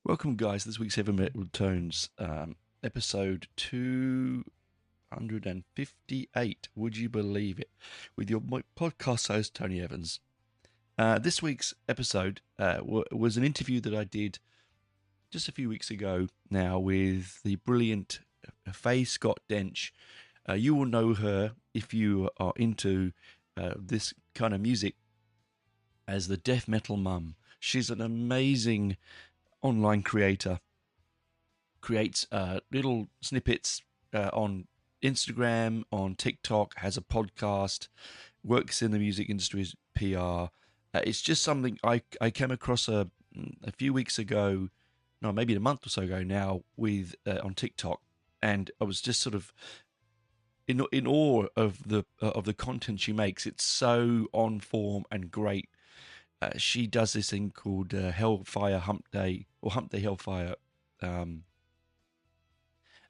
Welcome, guys. This week's Heavy Metal Tones, episode 258. Would you believe it? With your podcast host, Tony Evans. This week's episode was an interview that I did just a few weeks ago now with the brilliant Faye Scott Dench. You will know her if you are into this kind of music as the death metal mum. She's an amazing online creator, creates little snippets on Instagram, on TikTok, has a podcast, works in the music industry as PR. It's just something I came across a few weeks ago, no, maybe a month or so ago now, with on TikTok, and I was just sort of in awe of the content she makes. It's so on form and great. She does this thing called Hellfire Hump Day or Hump Day Hellfire, um,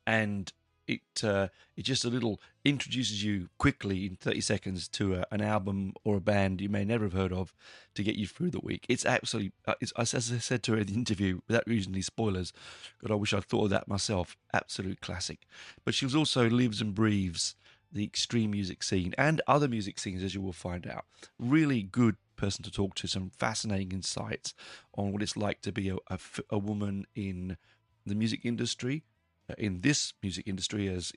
and it just a little introduces you quickly in 30 seconds to an album or a band you may never have heard of to get you through the week. It's absolutely, as I said to her in the interview, without using these spoilers, God, I wish I'd thought of that myself. Absolute classic. But she also lives and breathes the extreme music scene and other music scenes, as you will find out. Really good person to talk to, some fascinating insights on what it's like to be a woman in the music industry, in this music industry, as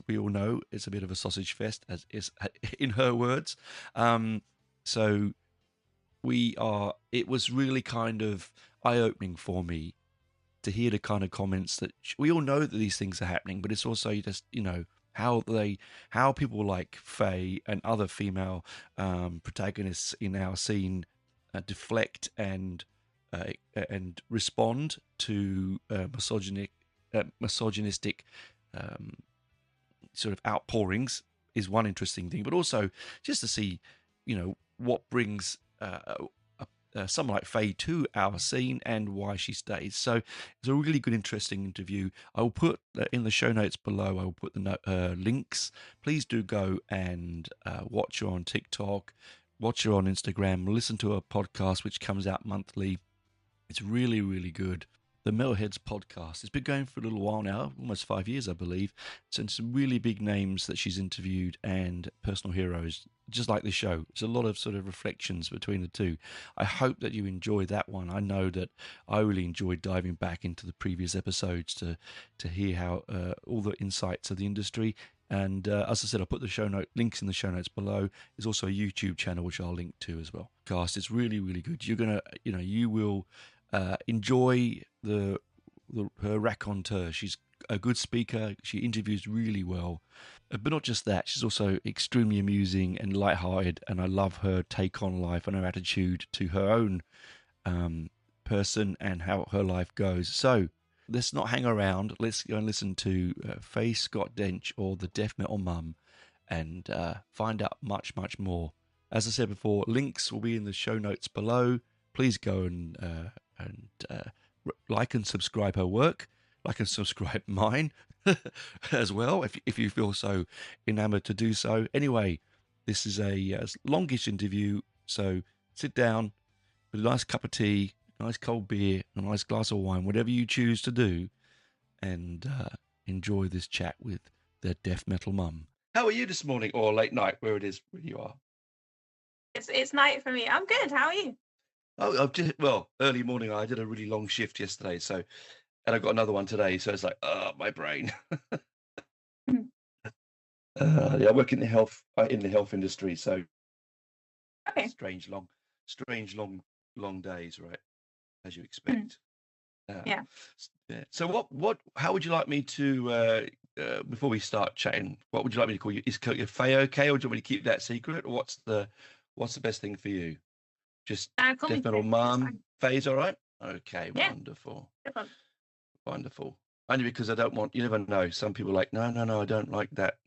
we all know, it's a bit of a sausage fest, as is in her words. So it was really kind of eye opening for me to hear the kind of comments that we all know that these things are happening, but it's also just how people like Faye and other female protagonists in our scene deflect and respond to misogynistic um, sort of outpourings is one interesting thing, but also just to see, what brings someone like Faye to our scene and why she stays. So it's a really good, interesting interview. I will put in the show notes below. I will put the links. Please do go and watch her on TikTok, watch her on Instagram, listen to her podcast, which comes out monthly. It's really, really good. The Metalheads podcast. It's been going for a little while now, almost 5 years, I believe. So some really big names that she's interviewed and personal heroes, just like the show. It's a lot of sort of reflections between the two. I hope that you enjoyed that one. I know that I really enjoyed diving back into the previous episodes to hear how all the insights of the industry. And as I said, I'll put the show note links in the show notes below. There's also a YouTube channel which I'll link to as well. Cast, it's really, really good. You're gonna, you will enjoy her raconteur. She's a good speaker. She interviews really well, but not just that. She's also extremely amusing and lighthearted. And I love her take on life and her attitude to her own person and how her life goes. So let's not hang around. Let's go and listen to Faye Scott Dench, or the Death Metal Mum, and find out much, much more. As I said before, links will be in the show notes below. Please go and like and subscribe her work, like and subscribe mine as well, if you feel so enamored to do so. Anyway, this is a longish interview, so sit down with a nice cup of tea, a nice cold beer, a nice glass of wine, whatever you choose to do, and enjoy this chat with the death metal mum. How are you this morning, or late night, where it is where you are? It's night for me. I'm good. How are you? Oh, early morning. I did a really long shift yesterday, and I got another one today. So it's like, my brain. Yeah, I work in the health industry, so Okay. strange long days, right? As you expect. Yeah. Yeah. So how would you like me to before we start chatting? What would you like me to call you? Is your Faye okay, or do you want me to keep that secret? Or what's the best thing for you? Just Call me death metal Faye. It's mum. fine. Faye's all right. Okay, Yeah. wonderful. No problem. Wonderful. Only because I don't want, you never know. Some people are like, no, I don't like that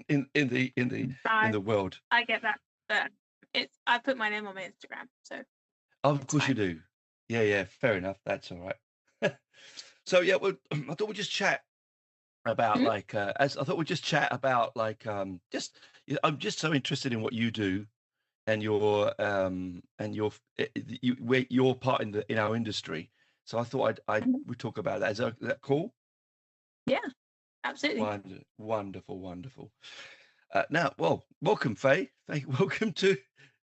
in the world. I get that, but I put my name on my Instagram, so Oh, of it's course you fine. do. Yeah, fair enough. That's all right. So yeah, well, I thought we'd just chat about as I thought we'd just chat about just I'm just so interested in what you do and your where your part in our industry. So I thought I Mhm. would talk about that. Is that cool? Yeah, absolutely. Wonderful, wonderful. Now, well, welcome, Faye. Welcome to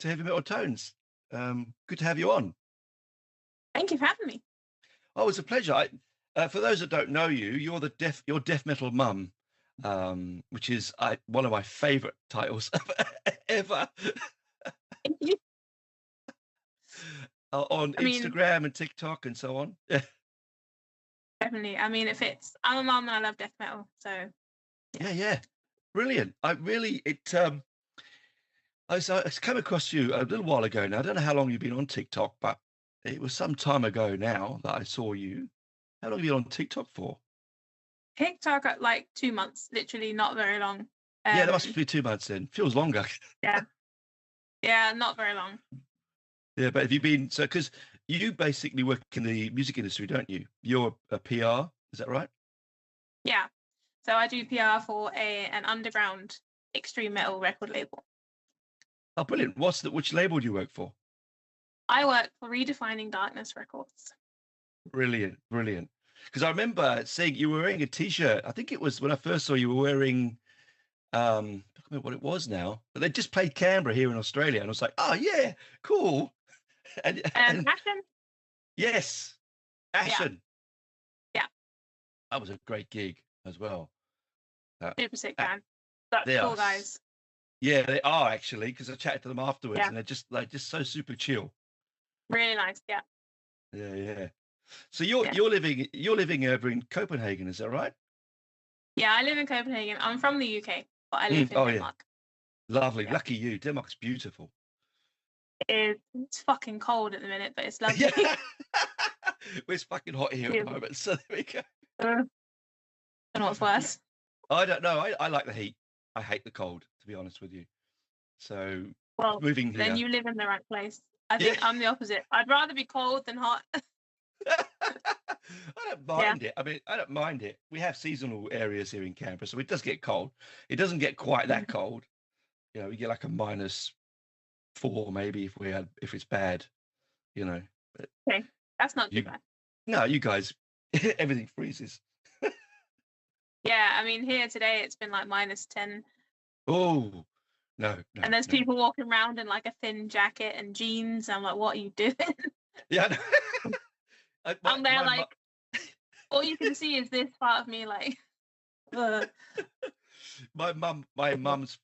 Heavy Metal Tones. Good to have you on. Thank you for having me. Oh, it's a pleasure. For those that don't know you, you're death metal mum, which is one of my favourite titles ever Thank you. on I mean, Instagram and TikTok and so on. Yeah, definitely. I mean, it fits. I'm a mum and I love death metal, so yeah. yeah, brilliant. I came across you a little while ago now. I don't know how long you've been on TikTok, but it was some time ago now that I saw you. How long have you been on TikTok for? TikTok at like 2 months, literally not very long. Yeah, that must Um, be 2 months then. Feels longer. yeah, yeah, not very long. Yeah, but have you been so because you basically work in the music industry, don't you? You're a PR, is that right? Yeah. So I do PR for an underground extreme metal record label. Oh, brilliant. Which label do you work for? I work for Redefining Darkness Records. Brilliant, brilliant. Because I remember seeing you were wearing a t-shirt. I think it was when I first saw you were wearing I don't remember what it was now, but they just played Canberra here in Australia, and I was like, oh yeah, cool. And Ashton? yes, Yeah, Ashen. yeah, That was a great gig as well. Uh, super sick uh, band. Such they are, cool guys. yeah, they are actually, because I chatted to them afterwards, Yeah, and they're just so super chill. really nice. Yeah, Yeah, yeah. So you're yeah, you're living you're living over in Copenhagen, is that right? yeah. I live in Copenhagen. I'm from the UK, but I live in Oh yeah, Denmark. lovely, Yeah, lucky you. Denmark's beautiful. it's fucking cold at the minute, but it's Yeah, lovely. well, it's fucking hot here at the Beautiful. moment, so there we go. Don't know what's worse. I don't know. I like the heat. I hate the cold, to be honest with you. So Well, moving then here. you live in the right place. I Yeah. think I'm the opposite. I'd rather be cold than hot. I don't Yeah. mind it. I mean, I don't mind it. We have seasonal areas here in Canberra, so it does get cold. It doesn't get quite that Mhm. cold. We get like a -4 maybe if it's bad, you know. But Okay, that's not too you bad. no, you guys, everything freezes. Yeah, I mean here today it's been like -10, Oh, no, no, and there's no. people walking around in like a thin jacket and jeans. I'm like, what are you doing? Yeah, no. I'm there like, all you can see is this part of me like, ugh. my mum, my mum's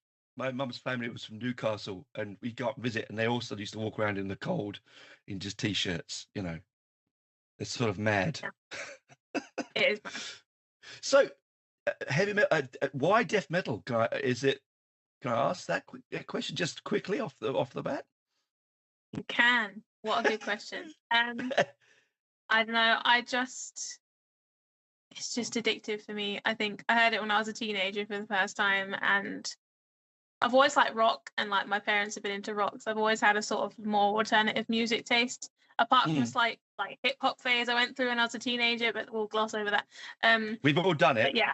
family was from Newcastle, and we got visit, and they also used to walk around in the cold in just t-shirts. It's sort of mad. Yeah, it is bad. So, heavy metal. Why death metal? Can I ask that question just quickly off the bat? You can. What a good question. I don't know. It's just addictive for me. I think I heard it when I was a teenager for the first time, and I've always liked rock, and like my parents have been into rock, so I've always had a sort of more alternative music taste. Apart from a Mm, slight like hip hop phase I went through when I was a teenager, but we'll gloss over that. Um, we've all done but it. yeah,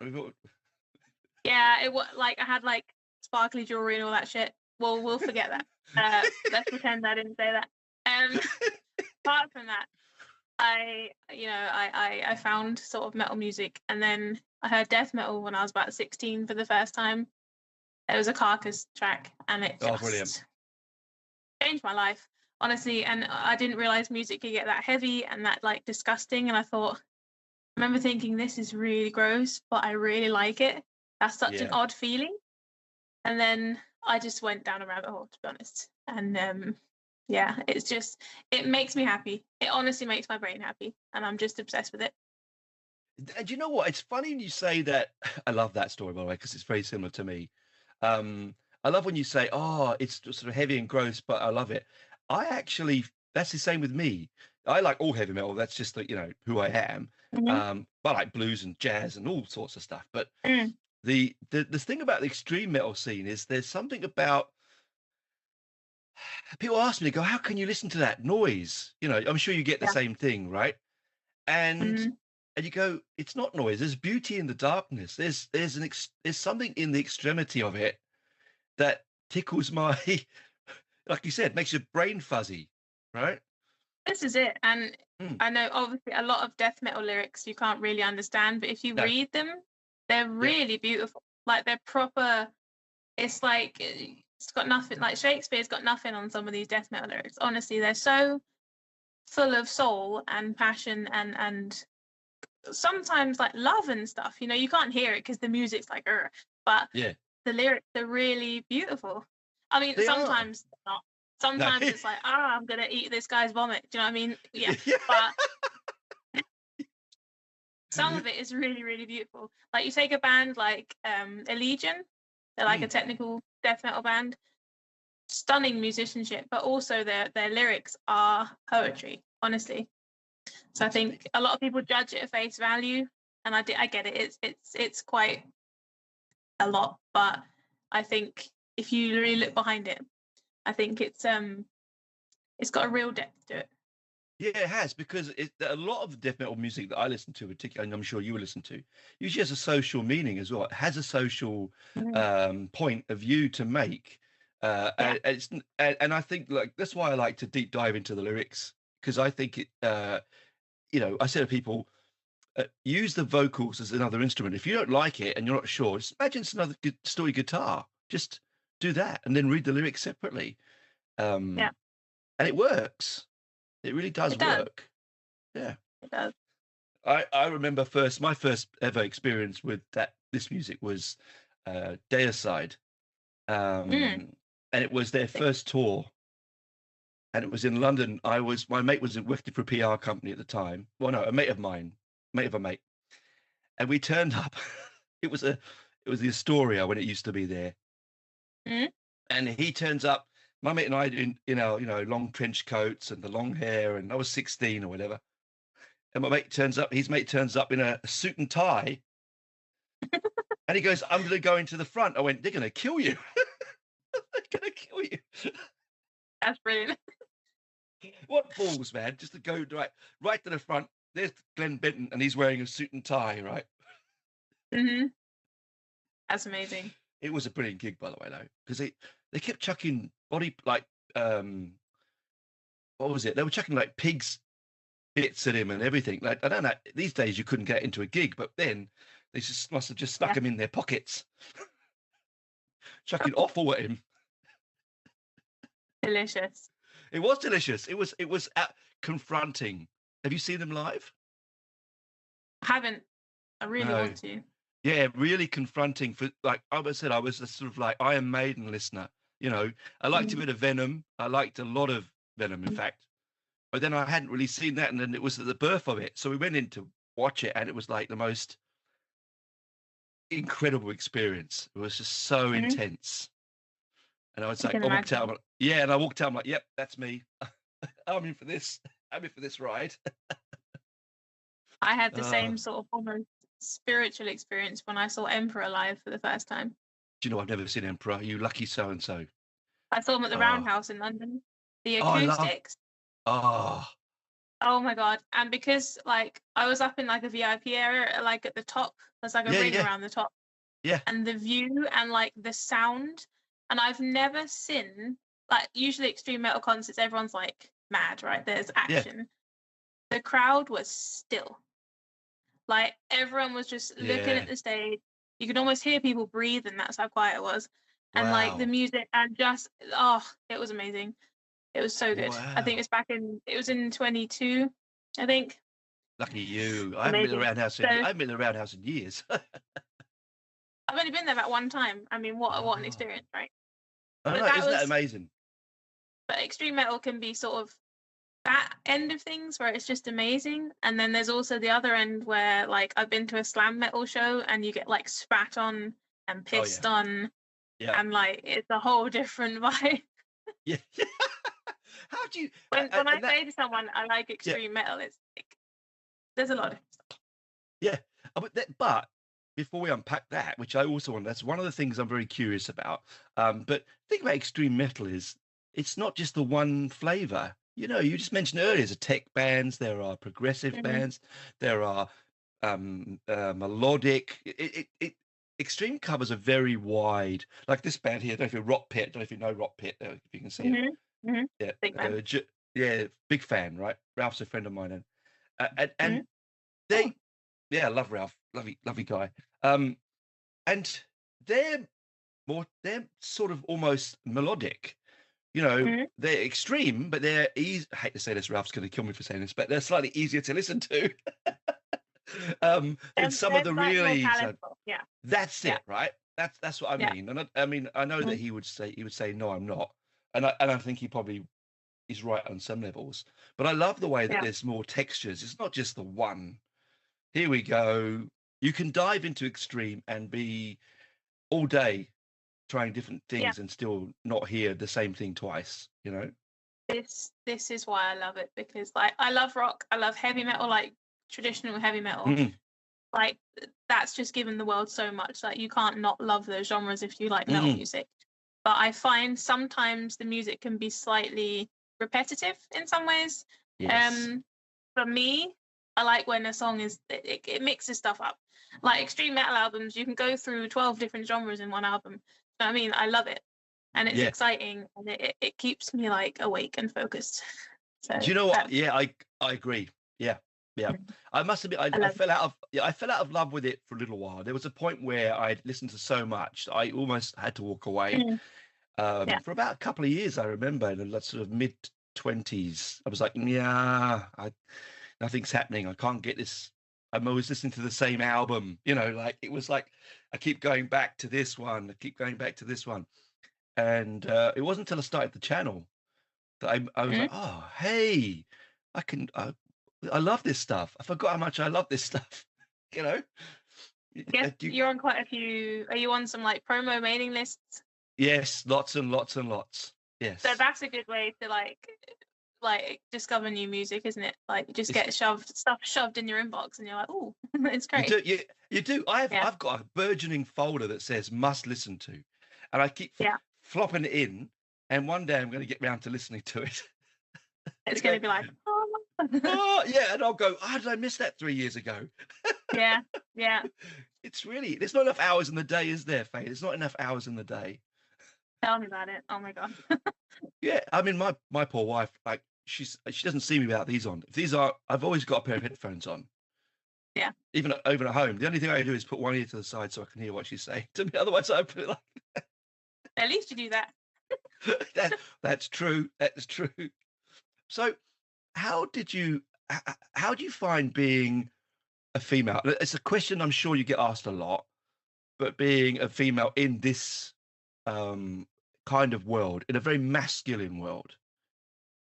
yeah, it was like I had like sparkly jewelry and all that shit. We'll forget that. Let's pretend I didn't say that. Um, apart from that, I found sort of metal music, and then I heard death metal when I was about 16 for the first time. It was a Carcass track, and it Oh, brilliant. just changed my life, honestly. And I didn't realize music could get that heavy and that like disgusting. And I remember thinking, this is really gross, but I really like it. That's such an Yeah. odd feeling. And then I just went down a rabbit hole, to be honest. And yeah, it makes me happy. It honestly makes my brain happy, and I'm just obsessed with it. And you know what? It's funny when you say that. I love that story, by the way, because it's very similar to me. I love when you say, "Oh, it's sort of heavy and gross," but I love it. That's the same with me. I like all heavy metal. That's just who I am. Hmm. I like blues and jazz and all sorts of stuff. But Mm, the thing about the extreme metal scene is there's something about people ask me, they go, "How can you listen to that noise?" I'm sure you get the yeah. same thing, right? And Hmm. and you go, it's not noise. There's beauty in the darkness. There's something in the extremity of it that tickles my, like you said, makes your brain fuzzy, right? This is it. And Mm, I know obviously a lot of death metal lyrics you can't really understand, but if you no, read them, they're yeah, really beautiful. Like they're proper. It's like it's got nothing. Like Shakespeare's got nothing on some of these death metal lyrics. Honestly, they're so full of soul and passion and sometimes like love and stuff. You know, you can't hear it because the music's like, but yeah, the lyrics are really beautiful. I mean, they are. sometimes they're not. No, Sometimes it's like, I'm gonna eat this guy's vomit. Do you know what I mean? Yeah. yeah, But some of it is really, really beautiful. Like you take a band like Allegion, they're like a mm, technical death metal band, stunning musicianship, but also their lyrics are poetry, honestly. So I think absolutely. a lot of people judge it at face value, and I get it. It's quite a lot, but I think if you really look behind it, I think it's got a real depth to it. Yeah, it has because a lot of death metal music that I listen to, particularly, and I'm sure you will listen to, usually has a social meaning as well. It has a social Mhm. point of view to make, Yeah, and I think like that's why I like to deep dive into the lyrics because I think it. I say to people, use the vocals as another instrument. If you don't like it and you're not sure, just imagine it's another story guitar. Just do that and then read the lyrics separately, yeah, um, and it works. It really does it does. work. Yeah. It does. I remember my first ever experience with this music was Deicide, Mm. um, and it was their first tour, and it was in London. My mate was working for a PR company at the time. Well, no, a mate of mine, mate of a mate, and we turned up. it was a it was the Astoria when it used to be there, Mm. and he turns up. My mate and I in our long trench coats and the long hair, and I was 16 or whatever. And my mate turns up. His mate turns up in a suit and tie. And he goes, I'm going to go into the front. I went, they're going to kill you. They're going to kill you. That's brilliant. What balls, man? Just to go right to the front. There's Glenn Benton, and he's wearing a suit and tie, right? Hmm. That's amazing. It was a brilliant gig, by the way, though, because they kept chucking body like what was it? They were chucking like pigs bits at him and everything. Like I don't know. These days you couldn't get into a gig, but then they just must have just stuck Yeah. him in their pockets, chucking offal at him. Delicious. It was delicious. It was confronting. Have you seen them live? I haven't. I really No. want to. Yeah, really confronting for like I said, I was a sort of like Iron Maiden listener. I liked a Mhm. bit of Venom. I liked a lot of Venom, in Mhm. fact. But then I hadn't really seen that, and then it was at the birth of it. So we went in to watch it, and it was like the most incredible experience. It was just so Mhm. intense. And I was I like, can I walked out, I'm imagine. like, yeah, and I walked out, I'm like, yep, that's me. I'm in for this. I'm in for this ride. I had the Uh, same sort of almost spiritual experience when I saw Emperor live for the first time. do you know I've never seen Emperor? You lucky so and so. I saw him at the Oh, Roundhouse in London. The oh, I love. acoustics. Oh, Oh my god! And because like I was up in like a VIP area, like at the top, there's like a yeah, ring yeah, around the top, yeah, and the view and like the sound. And I've never seen like usually extreme metal concerts, everyone's like mad, right? There's yeah, action. The crowd was still. Like everyone was just looking yeah. at the stage. You could almost hear people breathe, and that's how quiet it was. And like the Wow, music and just it was amazing. It was so good. I think wow. it was in 22, I think. Lucky you. I haven't been Amazing. around house So in. I haven't been around house in years. I've only been there about one time. I mean, what an Oh, experience, right? I But know. that Isn't that was amazing? but extreme metal can be sort of that end of things where it's just amazing. And then there's also the other end where like I've been to a slam metal show and you get like spat on and Oh yeah, pissed on yeah, and like it's a whole different vibe. yeah. How do you? When I And that, say to someone I like yeah, extreme metal, it's like there's a lot of yeah. But before we unpack that, which I also want, that's one of the things I'm very curious about. But the thing about extreme metal is it's not just the one flavor. You just mentioned earlier, there's tech bands, there are progressive Mhm. bands, there are melodic. Extreme covers are very wide. Like this band here, I don't know if you Rock Pit, I don't know if you know Rock Pit, if you can see them. Mhm. Mhm. Yeah, Big man. Yeah, big fan, right? Ralph's a friend of mine, and Mm. and Oh. they, yeah, I love Ralph, lovely guy. Um, and they're they're sort of almost melodic. You know, Mm. they're extreme, but they're easy. I hate to say this, Ralph's going to kill me for saying this, but they're slightly easier to listen to than some of They're the like more really. So palatable. Yeah. that's Yeah. it, right? That's what I Yeah. mean. And I mean, I know that Mm. he would say no, I'm not, and I think he probably is right on some levels. But I love the way that Yeah. there's more textures. It's not just the one. Here we go. You can dive into extreme and be all day trying different Yeah. things and still not hear the same thing twice. This is why I love it, because like I love rock, I love heavy metal, like traditional heavy metal. Mm, Like that's just given the world so much. Like you can't not love those genres if you like metal mm, music. But I find sometimes the music can be slightly repetitive in some ways. yes. Um, for me, I like when a song it mixes stuff up. Like extreme metal albums, you can go through 12 different genres in one album. So I mean, I love it, and it's Yeah. exciting, and it keeps me like awake and focused. Do So you know what? that's Yeah, I agree. Yeah, yeah. I must admit, I I love. fell out of yeah, I fell out of love with it for a little while. There was a point where I'd listened to so much that I almost had to walk away. Mm, yeah, For about a couple of years, I remember in the sort of mid 20s, I was like, yeah, nothing's happening. I can't get this. I'm always listening to the same album. Like it was like I keep going back to this one. I keep going back to this one, and it wasn't until I started the channel that I was mm, like, oh, hey, I love this stuff. I forgot how much I love this stuff. You know, guess You- you're on quite a few. Are you on some like promo mailing lists? yes, lots and lots and lots. So Yes, that's a good way to like discover new music, isn't it? Like you just it's get stuff shoved in your inbox, and you're like, oh, it's you great. do you do. I've Yeah, I've got a burgeoning folder that says must listen to, and I keep yeah. flopping it in, and one day I'm going to get round to listening to it. It's You go, gonna be like, oh. oh yeah, and I'll go, how did I miss that 3 years ago? Yeah, yeah. It's really there's not enough hours in the day, is there, Faye? There's not enough hours in the day. Tell me about it. Oh my god. Yeah, I mean, my poor wife, like she doesn't see me without these on. If these are, I've always got a pair of headphones on, Yeah. even over at home. The only thing I do is put one ear to the side so I can hear what she's saying to me. Otherwise, I put it At least you do that. like that's true. That's true. So, how did you how do you find being a female? It's a question I'm sure you get asked a lot, but being a female in this um, kind of world, in a very masculine world,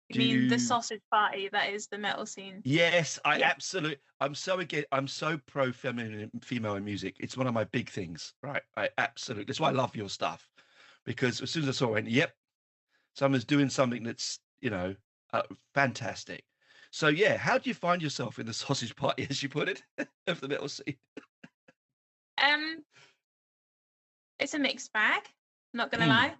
You do mean the you? sausage party that is the metal scene? Yes, I Yeah. absolutely. I'm so pro feminine female in music. It's one of my big things, right? I absolutely. That's why I love your stuff, because as soon as I saw it, I went, yep, someone's doing something that's fantastic. So yeah, how do you find yourself in the sausage party, as you put it, of the metal scene? Um, it's a mixed bag. Not gonna Mm, lie.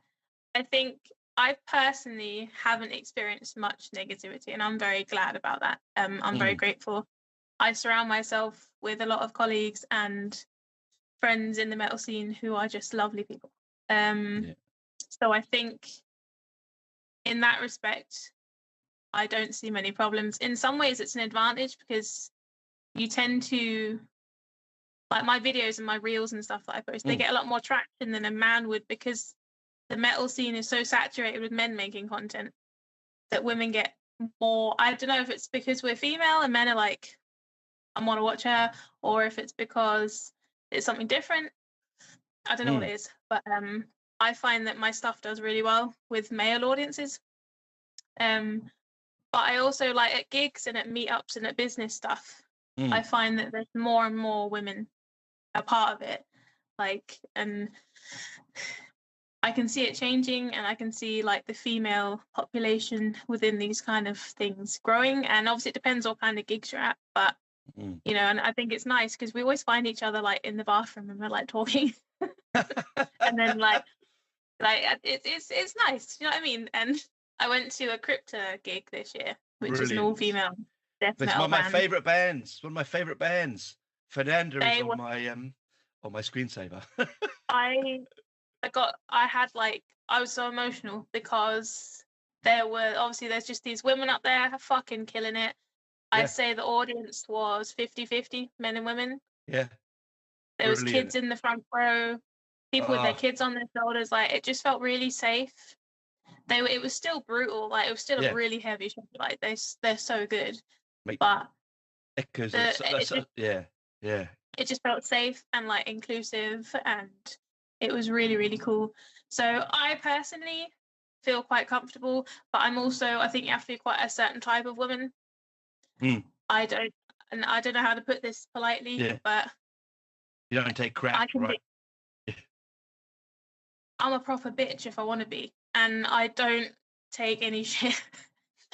I think I personally haven't experienced much negativity, and I'm very glad about that. I'm very mm, grateful. I surround myself with a lot of colleagues and friends in the metal scene who are just lovely people. Um, yeah. so I think in that respect, I don't see many problems. In some ways, it's an advantage because you tend to like my videos and my reels and stuff that I post, they Mm, get a lot more traction than a man would because the metal scene is so saturated with men making content that women get more. I don't know if it's because we're female and men are like, I want to watch her, or if it's because it's something different. I don't know what mm, it is, but I find that my stuff does really well with male audiences. Um, but I also like at gigs and at meetups and at business stuff, I mm. find that there's more and more women a part of it. Like, and I can see it changing, and I can see like the female population within these kind of things growing. And obviously, it depends what kind of gigs you're at, but Mm. and I think it's nice because we always find each other like in the bathroom and we're like talking, and then it's nice, you know what I mean? And I went to a Crypta gig this year, which is an all Brilliant. female death It's one metal of my band. favorite bands. One of my favorite bands. Fernanda is They were on my screensaver. I I had like I was so emotional because there's just these women up there fucking killing it. I'd Yeah. say the audience was 50-50, men and women. Yeah. There was Brilliant. kids in the front row, people with their Oh, kids on their shoulders. Like, it just felt really safe. It was still brutal. Like, it was still a yeah. really heavy show. Like, they're so good, Mate, but echoes. Yeah. Yeah. it just felt safe and like inclusive, and it was really, really cool. So I personally feel quite comfortable, but I think you have to be quite a certain type of woman. Mm. I don't know how to put this politely, Yeah. but You don't take crap, I can right? be, I'm a proper bitch if I want to be, and I don't take any shit.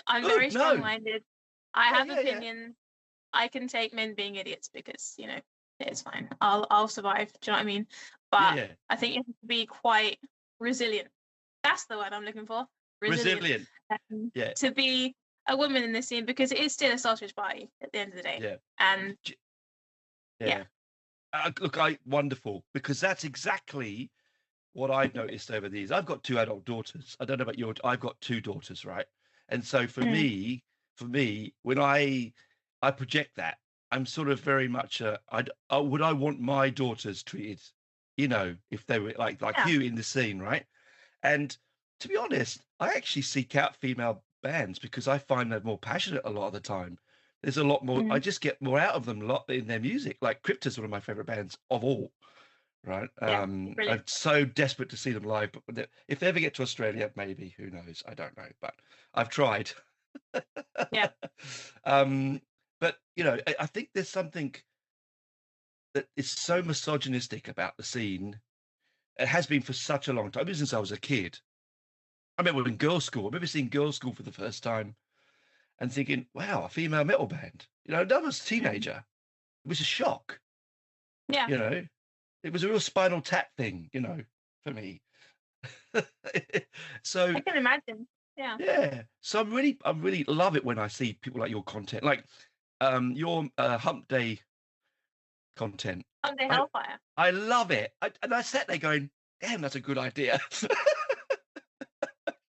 I'm very Good. No. strong-minded. I Yeah. have Yeah. Yeah. opinions. I can take men being idiots because, it's fine. I'll survive. Do you know what I mean? Yeah. But Yeah. I think you have to be quite resilient. That's the word I'm looking for. Resilient. Yeah. To be a woman in this scene, because it is still a sausage party at the end of the day. Yeah. And Yeah. Look, wonderful, because that's exactly what I've noticed over the years. I've got two adult daughters. I don't know about I've got two daughters, right? And so for mm, me, when I project that, I'm sort of very much would I want my daughters treated, if they were like yeah, you in the scene, right? And to be honest, I actually seek out female bands because I find they're more passionate a lot of the time. There's a lot more. I mm, just get more out of them a lot in their music. Like Crypto's one of my favorite bands of all, right? yeah, I'm brilliant. so desperate to see them live, but if they ever get to Australia, maybe, who knows? I don't know, but I've tried. Yeah. um, but I think there's something that is so misogynistic about the scene. It has been for such a long time, ever since I was a kid. I remember in girls' school. I remember seeing girls' school for the first time and thinking, "Wow, a female metal band." That was a Mm, teenager. It was a shock. yeah. You know, it was a real Spinal Tap thing. For me. So I can imagine. Yeah. yeah, so I really love it when I see people like your content, like your Hump Day content. Sunday I Hellfire. I love it. And I sat there going, "Damn, that's a good idea."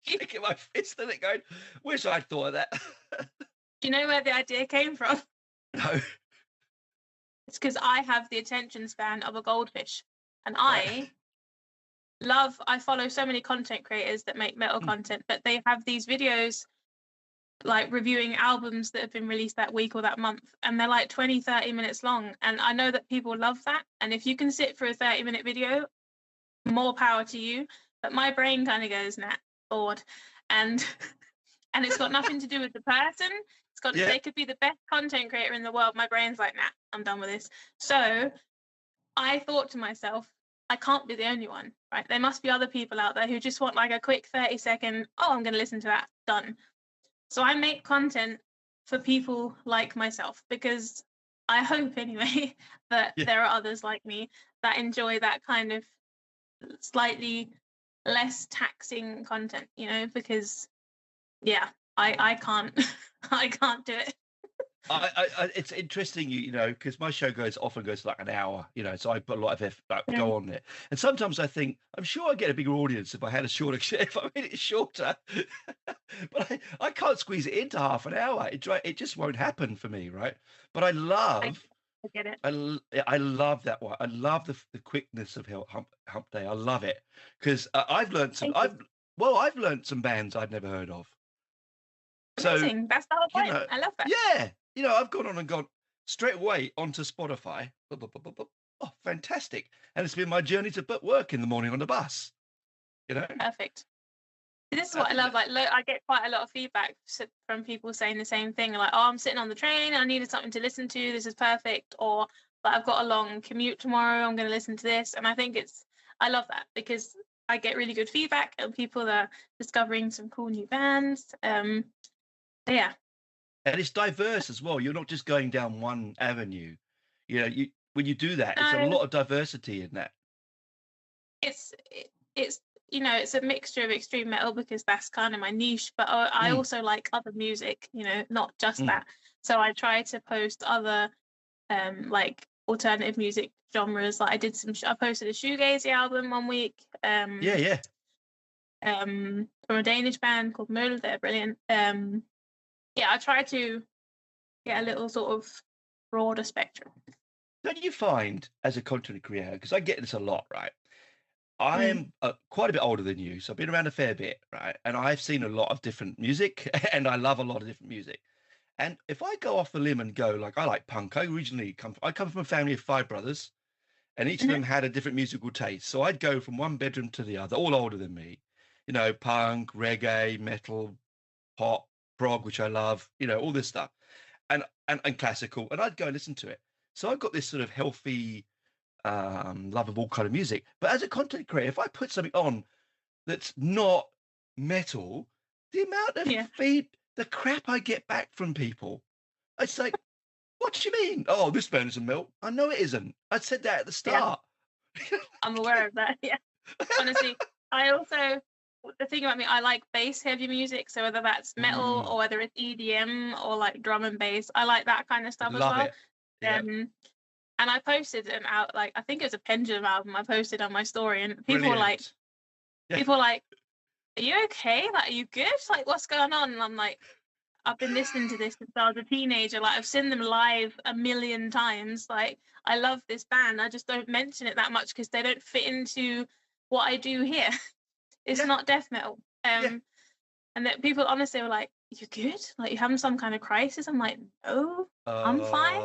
Shaking my fist at it, going, "Wish I'd thought of that." Do you know where the idea came from? No, It's because I have the attention span of a goldfish, and right. I follow so many content creators that make metal Mm, content, but they have these videos like reviewing albums that have been released that week or that month, and they're like 20-30 minutes long, and I know that people love that, and if you can sit for a 30-minute video, more power to you. But my brain kind of goes, nah, bored. And and it's got nothing to do with the person. yeah, They could be the best content creator in the world. My brain's like, nah, I'm done with this. So I thought to myself, I can't be the only one, right? There must be other people out there who just want like a quick 30-second, oh, I'm going to listen to that, done. So I make content for people like myself, because I hope anyway that yeah. there are others like me that enjoy that kind of slightly less taxing content, because yeah, I can't I can't do it. It's interesting, because my show often goes like an hour, so I put a lot of effort, Mm, go on it. And sometimes I think, I'm sure I'd get a bigger audience if I had a shorter, if I made it shorter. But I can't squeeze it into half an hour. It just won't happen for me, right? But I, I get it. I love that one. I love the quickness of Hump Day. I love it because Thank you. I've learned some bands I'd never heard of. So Amazing. That's the whole you point. know, I love that. yeah, I've gone straight away onto Spotify. Oh, fantastic! And it's been my journey to work in the morning on the bus. You know, Perfect. This is I what I think love. that, Like, I get quite a lot of feedback from people saying the same thing. Like, oh, I'm sitting on the train. I needed something to listen to. This is perfect. Or, like, I've got a long commute tomorrow. I'm going to listen to this. And I think I love that, because I get really good feedback and people are discovering some cool new bands. Yeah. and it's diverse as well. You're not just going down one avenue. When you do that, it's a No, lot of diversity in that. it's it's it's a mixture of extreme metal, because that's kind of my niche, but I Mm, also like other music, not just mm. that. So I try to post other like alternative music genres. Like I posted a shoegazy album one week. Yeah, yeah. from a Danish band called Møl. They're brilliant. Yeah, I try to get a little sort of broader spectrum. Don't you find as a content creator, because I get this a lot, right? I Mm. am quite a bit older than you, so I've been around a fair bit, right? And I've seen a lot of different music, and I love a lot of different music. And if I go off the limb and go like I like punk, I come from a family of five brothers, and each of Hmm. them had a different musical taste. So I'd go from one bedroom to the other, all older than me. You know, punk, reggae, metal, pop, prog, which I love. You know, all this stuff, and classical, and I'd go and listen to it. So I've got this sort of healthy love of all kind of music. But as a content creator, if I put something on that's not metal, the amount of Yeah, the crap I get back from people, it's like, what do you mean? Oh, this band isn't metal. I know it isn't. I said that at the yeah, start. I'm aware of that. Yeah, honestly, I also the thing about me, I like bass heavy music. So whether that's metal Mm, or whether it's EDM or like drum and bass, I like that kind of stuff as love well. it. Yeah, Um, and I posted an out like I think it was a Pendulum album I posted on my story, and brilliant. Yeah. people were like, "Are you okay? Like, are you good? Like, what's going on?" And I'm like, I've been listening to this since I was a teenager. Like I've seen them live a million times. Like I love this band. I just don't mention it that much because they don't fit into what I do here. It's Yeah, not death metal. yeah. And that people honestly were like, "You good? Like you having some kind of crisis?" I'm like, "No, I'm fine.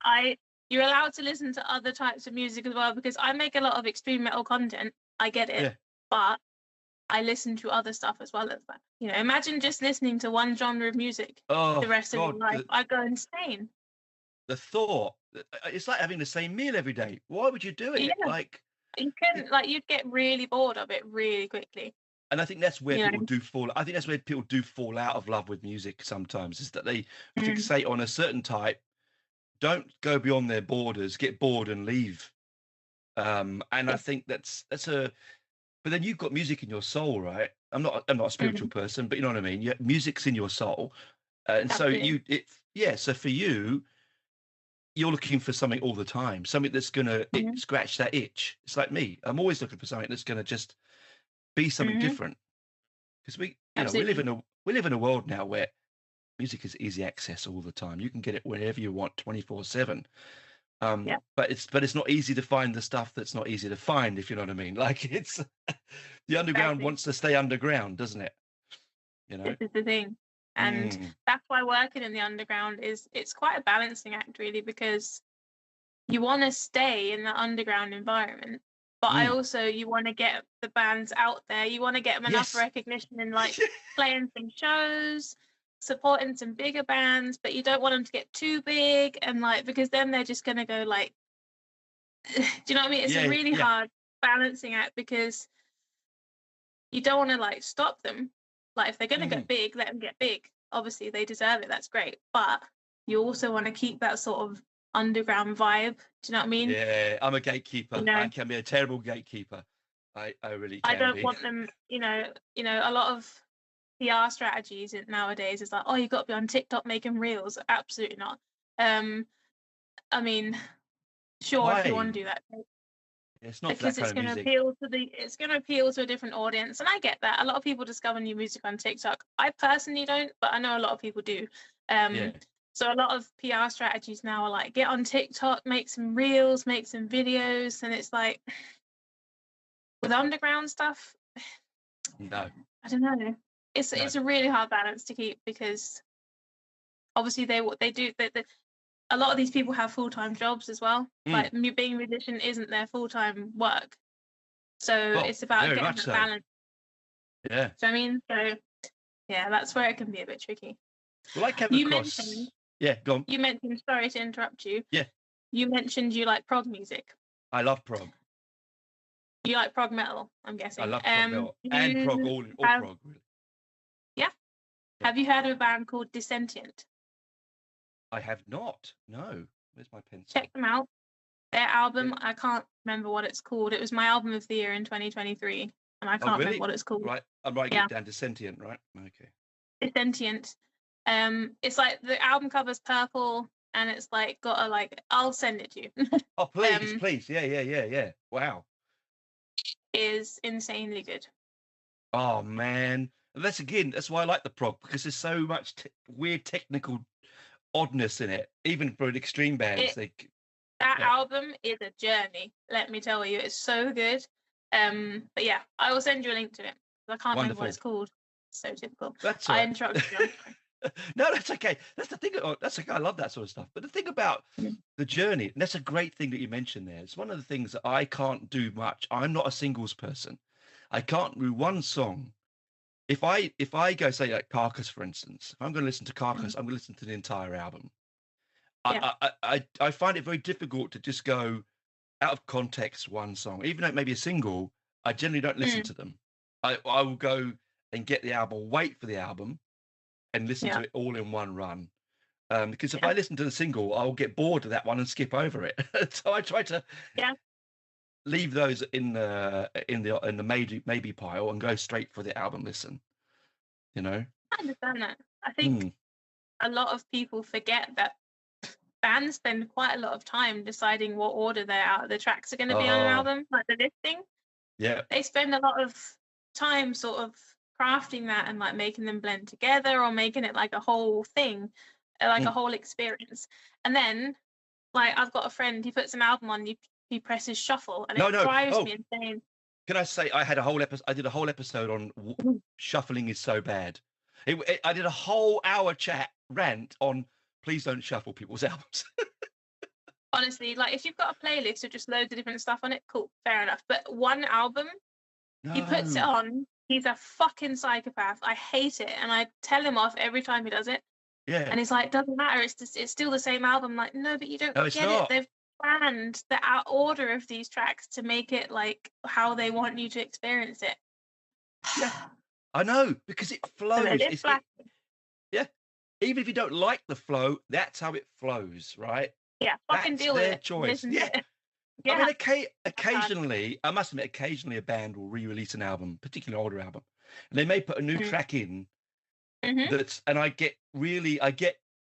Oh, You're allowed to listen to other types of music as well because I make a lot of extreme metal content. I get it, yeah. but I listen to other stuff as well as that. You know, imagine just listening to one genre of music the Oh rest of your God, life. I go insane. the thought. It's like having the same meal every day. Why would you do Yeah, it? Like, you it, couldn't like you'd get really bored of it really quickly. and I think that's where You people know. do fall. I think that's where people do fall out of love with music sometimes, is that they Mm, fixate on a certain type, don't go beyond their borders, get bored and leave. And I yeah. think that's a. But then you've got music in your soul, right? I'm not a spiritual Mm, person, but you know what I mean. Yeah, music's in your soul, and so absolutely. yeah. So for you, you're looking for something all the time, something that's gonna Hmm. scratch that itch. It's like me. I'm always looking for something that's gonna just be something Hmm. different. Because Absolutely. we live in a world now where music is easy access all the time. You can get it whenever you want, 24/7. Yeah. But it's not easy to find the stuff that's not easy to find, if you know what I mean. Like it's the underground Exactly. wants to stay underground, doesn't it? You This know. is the thing, and Mm, that's why working in the underground is it's quite a balancing act really because you want to stay in the underground environment, but I mm. also you want to get the bands out there. You want to get them enough Yes. recognition in like playing some shows, supporting some bigger bands, but you don't want them to get too big and like because then they're just gonna go like, do you know what I mean? It's a Yeah, really yeah. hard balancing act because you don't want to like stop them. Like if they're gonna Mm. get big, let them get big. Obviously they deserve it. That's great, but you also want to keep that sort of underground vibe. Do you know what I mean? Yeah, I'm a You gatekeeper. I know, can be a terrible gatekeeper. I really I can don't be. want them, a lot of PR strategies nowadays is like, oh, you've got to be on TikTok making reels. Absolutely not. Um, I mean, sure, if you want to Why? do that, It's not for that because kind it's of going to music. appeal to a different audience, and I get that. A lot of people discover new music on TikTok. I personally don't, but I know a lot of people do. Yeah. Um, so a lot of PR strategies now are like, get on TikTok, make some reels, make some videos, and it's like with underground stuff, No. I don't know. No. It's a really hard balance to keep because obviously they do a lot of these people have full-time jobs as well. Mm. Like being a musician isn't their full-time work, so Well, it's about very getting much that so. balance. Yeah. So I mean, so yeah, that's where it can be a bit tricky. Well, I came You mentioned across. Yeah, go on. sorry to interrupt you. Yeah, You mentioned you like prog music. I love prog. You like prog metal, I'm I guessing. love prog metal and prog, You all have prog, really. yeah. Yeah. Have you heard of a band called Dissentient? I have not. No. Where's my Check pencil? them out. Their Yeah. album, I can't remember what it's called. It was my album of the year in 2023, and I Oh, can't remember really? what it's called. Right. I'm writing Yeah, it down to sentient, right? Okay. Dissentient. It's like the album cover's purple, and it's like got a like. I'll send it to you. Oh, please, um, please. Yeah, yeah, yeah, yeah. Wow. is insanely good. Oh man, and that's why I like the prog, because there's so much weird technical oddness in it. Even for an extreme bands, It they That yeah, album is a journey. Let me tell you, it's so good. But yeah, I will send you a link to it. I can't remember what wonderful. it's called. So typical. That's all I right. interrupted you. I'm sorry. No, that's okay. That's the thing. That's okay. I love that sort of stuff. But the thing about Mm. the journey, and that's a great thing that you mentioned there. It's one of the things that I can't do much. I'm not a singles person. I can't do one song. If I go say like Carcass, for instance, if I'm going to listen to Carcass, Mm. I'm going to listen to the entire album. Yeah. I find it very difficult to just go out of context one song, even though it may be a single. I generally don't listen Mm. to them. I will go and get the album, wait for the album, and listen Yeah. to it all in one run. Because if Yeah. I listen to the single, I'll get bored of that one and skip over it. So I try to Yeah. leave those in the maybe pile and go straight for the album listen. You know? I understand that. I think Mm. a lot of people forget that bands spend quite a lot of time deciding what order the tracks are going to be on an Oh, album, like the listing. yeah. They spend a lot of time sort of crafting that and like making them blend together or making it like a whole thing, like a Mm. whole experience. And then, like, I've got a friend, he puts an album on, he presses shuffle, and No, it no. drives Oh, me insane. can I say I had a whole episode? I did a whole episode on shuffling is so bad. I did a whole hour chat rant on please don't shuffle people's albums. Honestly, like, if you've got a playlist with just loads of different stuff on it, cool, fair enough. But one album, he puts it No. on, he's a fucking psychopath. I hate it, and I tell him off every time he does it. Yeah. And he's like, doesn't matter. It's still the same album. Like, no, but you don't No, it's get it. not. They've planned the order of these tracks to make it like how they want you to experience it. Yeah. I know because it flows. It's black. Yeah. Even if you don't like the flow, that's how it flows, right? Yeah, fucking That's deal with their it. choice. Listen to Yeah. it. I mean, Yeah. occasionally, I must admit, occasionally a band will re-release an album, particularly an older album, and they may put a new Mm. track in Mm-hmm. and I get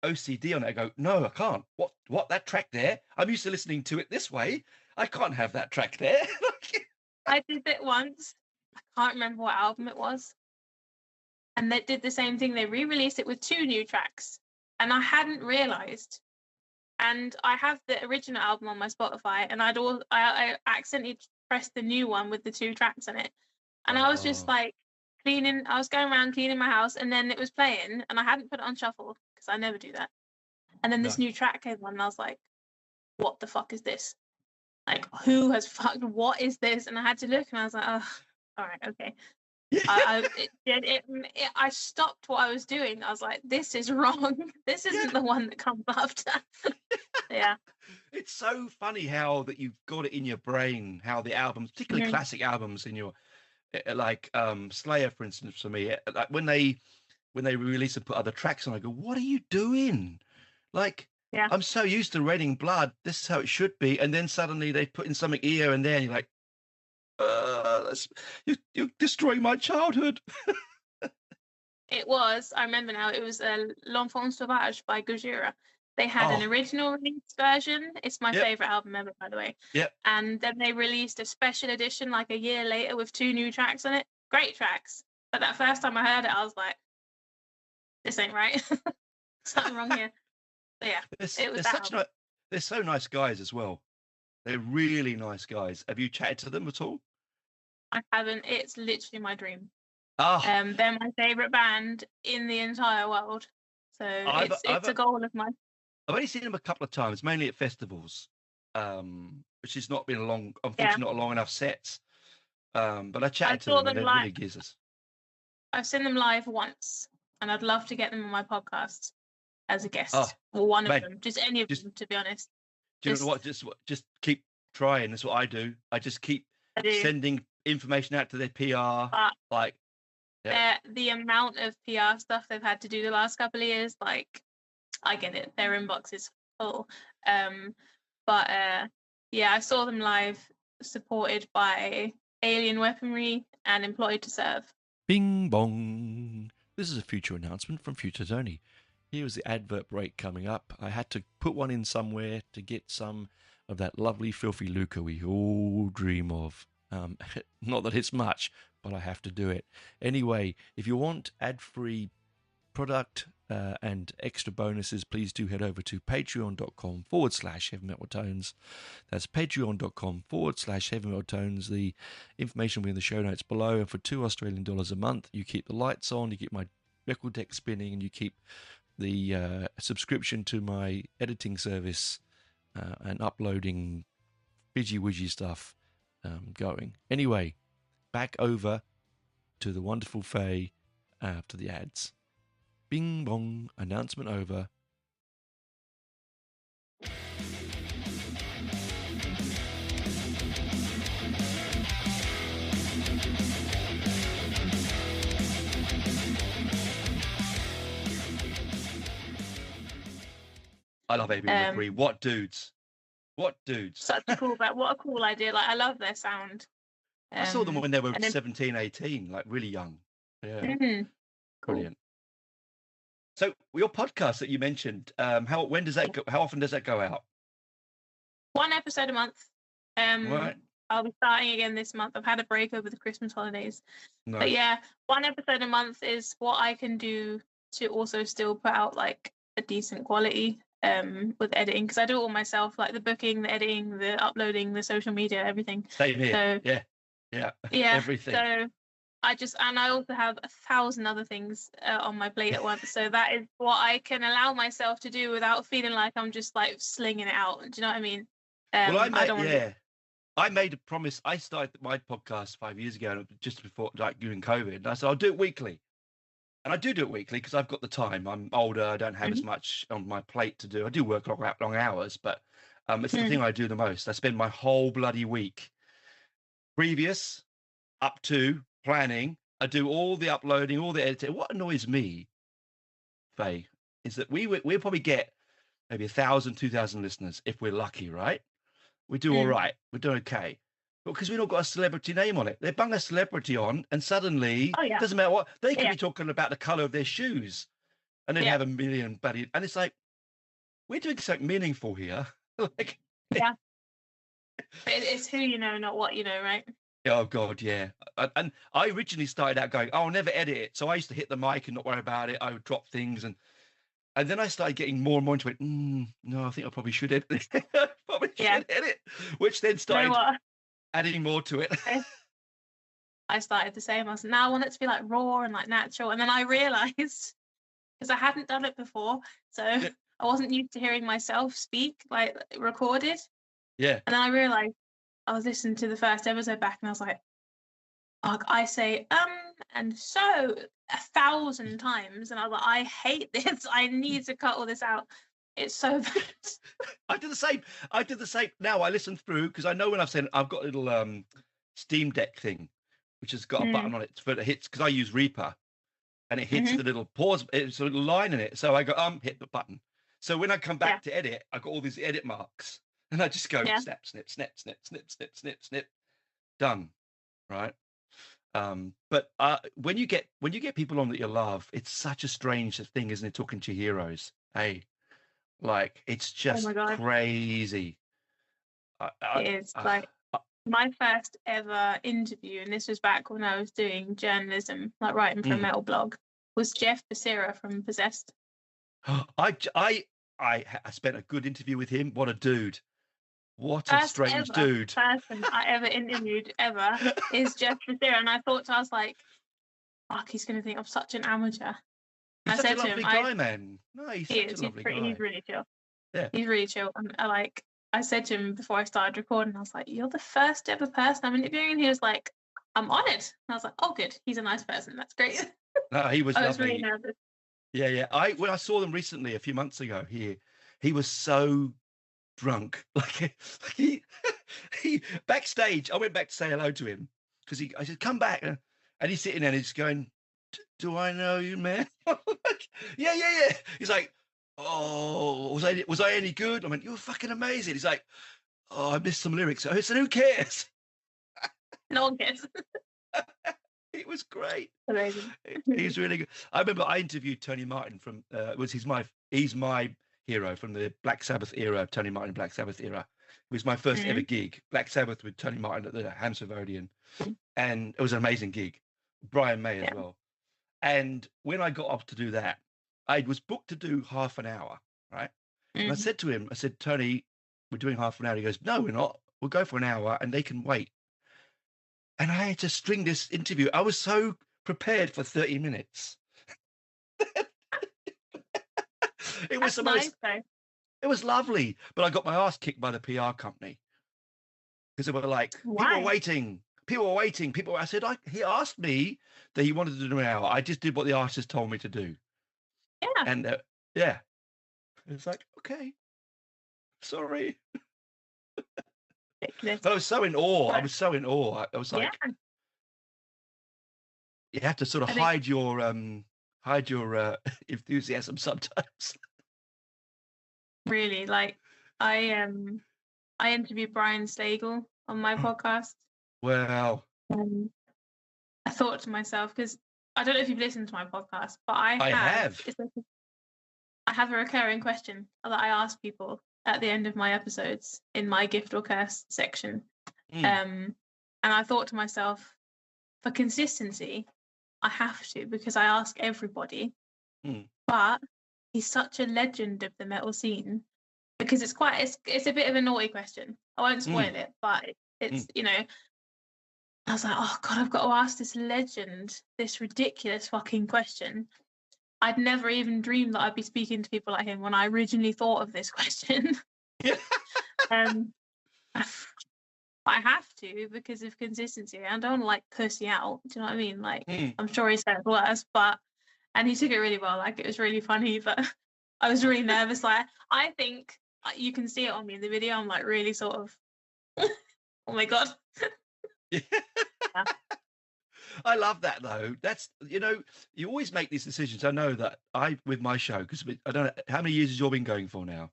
OCD on it. I go, no, I can't. What that track there? I'm used to listening to it this way. I can't have that track there. I did it once. I can't remember what album it was. And they did the same thing. They re-released it with 2 new tracks. And I hadn't realised. And I have the original album on my Spotify, and I accidentally pressed the new one with the 2 tracks on it. And I was just Oh, like I was going around cleaning my house, and then it was playing, and I hadn't put it on shuffle because I never do that. And then no. this new track came on, and I was like, what the fuck is this? Like, who has fucked, what is this? And I had to look, and I was like, oh, all right, okay. I stopped what I was doing. I was like, this is wrong. This Yeah. isn't the one that comes after. Yeah. It's so funny how that you've got it in your brain, how the albums, particularly Mhm. classic albums in your like Slayer, for instance, for me, like when they release and put other tracks on, I go, what are you doing? Like, Yeah. I'm so used to Raining Blood, this is how it should be, and then suddenly they put in something here and there, and you're like, you're destroying my childhood. I remember now, it was L'Enfant Sauvage by Gojira. They had an Oh, original release version. It's my yep, favorite album ever, by the way. yep. And then they released a special edition like a year later with 2 new tracks on it. Great tracks. But that first time I heard it, I was like, this ain't right. Something wrong here. But yeah, it was They're that such album. they're so nice guys as well. They're really nice guys. Have you chatted to them at all? I haven't. It's literally my dream. Ah, They're my favorite band in the entire world. So I've it's a goal of mine. I've only seen them a couple of times, mainly at festivals, which has not been Yeah. unfortunately, not long enough sets. But I I chatted to saw them, and them they're live. really geezers. I've seen them live once, and I'd love to get them on my podcast as a Oh, guest. Or one of man, them, just any of just them, to be honest. do you know Just what? Just keep trying. That's what I do. I just keep I do. sending information out to their PR. But Like, yeah, the amount of PR stuff they've had to do the last couple of years, like, I get it. Their inbox is full. Um, but yeah, I saw them live, supported by Alien Weaponry and Employed to Serve. bing bong. This is a future announcement from Future Tony. Here was the advert break coming up. I had to put one in somewhere to get some of that lovely filthy lucre we all dream of. Not that it's much, but I have to do it. Anyway, if you want ad-free product and extra bonuses, please do head over to patreon.com/heavy metal tones. That's patreon.com/heavy metal tones. The information will be in the show notes below. And for $2 Australian a month, you keep the lights on, you keep my record deck spinning, and you keep the subscription to my editing service and uploading fidgy-widgy stuff going. Anyway, back over to the wonderful Faye after the ads. Bing bong, announcement over. I love Amy McCree. What dudes? What dudes? Such a cool, what a cool idea. Like, I love their sound. I saw them when they were 17, 18, like really young. Yeah. Mm-hmm. Brilliant. So your podcast that you mentioned, when does that go, how often does that go out? One episode a month. Right. I'll be starting again this month. I've had a break over the Christmas holidays. Nice. But yeah, one episode a month is what I can do to also still put out like a decent quality with editing, because I do it all myself, like the booking, the editing, the uploading, the social media, everything. Same here. So, yeah, everything. So I also have 1,000 other things on my plate at once. So that is what I can allow myself to do without feeling like I'm just like slinging it out. Do you know what I mean? I made a promise. I started my podcast 5 years ago, just before, like during COVID. And I said, I'll do it weekly. And I do it weekly because I've got the time. I'm older. I don't have as much on my plate to do. I do work long hours, but it's the thing I do the most. I spend my whole bloody week previous up to planning. I do all the uploading, all the editing. What annoys me, Faye, is that we'll probably get maybe 1,000, 2,000 listeners if we're lucky, right? We do all right. We're doing okay. But because we've not got a celebrity name on it, they bung a celebrity on, and suddenly, doesn't matter what, they could be talking about the colour of their shoes, and they'd have a million buddy. And it's like, we're doing something meaningful here. Like, yeah. It's who you know, not what you know, right? Oh, God, yeah. And I originally started out going, I'll never edit it. So I used to hit the mic and not worry about it. I would drop things. And then I started getting more and more into it. No, I think I probably should edit it. Probably should edit, which then started adding more to it. I started the same. I was now I want it to be like raw and like natural. And then I realized, because I hadn't done it before, so I wasn't used to hearing myself speak, like recorded. Yeah. And then I realized, I was listening to the first episode back and I was like, I say and so 1,000 times, and I was like, I hate this. I need to cut all this out. It's so bad. I did the same. Now I listen through, because I know when I've said I've got a little Steam Deck thing, which has got a button on it for the hits, because I use Reaper, and it hits the little pause. It's a little line in it, so I go hit the button. So when I come back to edit, I got all these edit marks, and I just go snap, snip, snip, snip, snip, snip, snip, snip, done, right? But when you get people on that you love, it's such a strange thing, isn't it? Talking to your heroes, hey, like it's just crazy. It is like my first ever interview, and this was back when I was doing journalism, like writing for a metal blog, was Jeff Becerra from Possessed. I spent a good interview with him. What a dude. What a strange dude. Person I ever interviewed ever is Jeff Becerra, and I was like, fuck, he's going to think I'm such an amateur. He's such a lovely guy, man. No, he's such a lovely guy. He's really chill. Yeah. He's really chill. And I said to him before I started recording, I was like, you're the first ever person I'm interviewing. And he was like, I'm honoured. And I was like, oh, good. He's a nice person. That's great. No, he was lovely. I was really nervous. Yeah. When I saw them recently, a few months ago here, he was so drunk. Like he backstage, I went back to say hello to him, because I said, come back. And he's sitting there and he's going, do I know you, man? Yeah. He's like, oh, was I any good? I went, you're fucking amazing. He's like, oh, I missed some lyrics. I said, who cares? No one cares. It was great. Amazing. He's really good. I remember I interviewed Tony Martin from he's my hero from the Black Sabbath era, Tony Martin Black Sabbath era. It was my first ever Mm. gig, Black Sabbath with Tony Martin at the Hampstead Odeon, and it was an amazing gig. Brian May as Yeah. well. And when I got up to do that, I was booked to do half an hour, right? And I Mm. said to him, I said, Tony, we're doing half an hour. He goes, no, we're not. We'll go for an hour and they can wait. And I had to string this interview. I was so prepared for 30 minutes. It was That's the nice most, though. it was lovely. But I got my ass kicked by the PR company because they were like, people are Why? waiting. People are waiting. People, I said, he asked me that he wanted to do an hour. I just did what the artist told me to do. Yeah. And yeah, it's like, okay, sorry. Ridiculous. But I was so in awe. I But was so in awe. I was yeah, like, you have to sort of I think hide your enthusiasm sometimes. really like I interviewed Brian Stagel on my podcast. Well, Um, I thought to myself, because I don't know if you've listened to my podcast, but I I have have. it's like I have a recurring question that I ask people at the end of my episodes in my gift or curse section. Mm, And I thought to myself, for consistency, I have to because I ask everybody. mm, But he's such a legend of the metal scene because it's a bit of a naughty question. I won't spoil mm, it, but it's mm. I was like, oh God, I've got to ask this legend this ridiculous fucking question. I'd never even dreamed that I'd be speaking to people like him when I originally thought of this question. Yeah. um, I have to because of consistency. I don't like pussy out. Do you know what I mean? Like, Mm. I'm sure he said worse, and he took it really well. Like, it was really funny, but I was really nervous. Like, I think you can see it on me in the video. I'm like really sort of, oh my God. Yeah. Yeah. I love that though. That's you always make these decisions. I know that with my show because I don't know how many years has yours been going for now.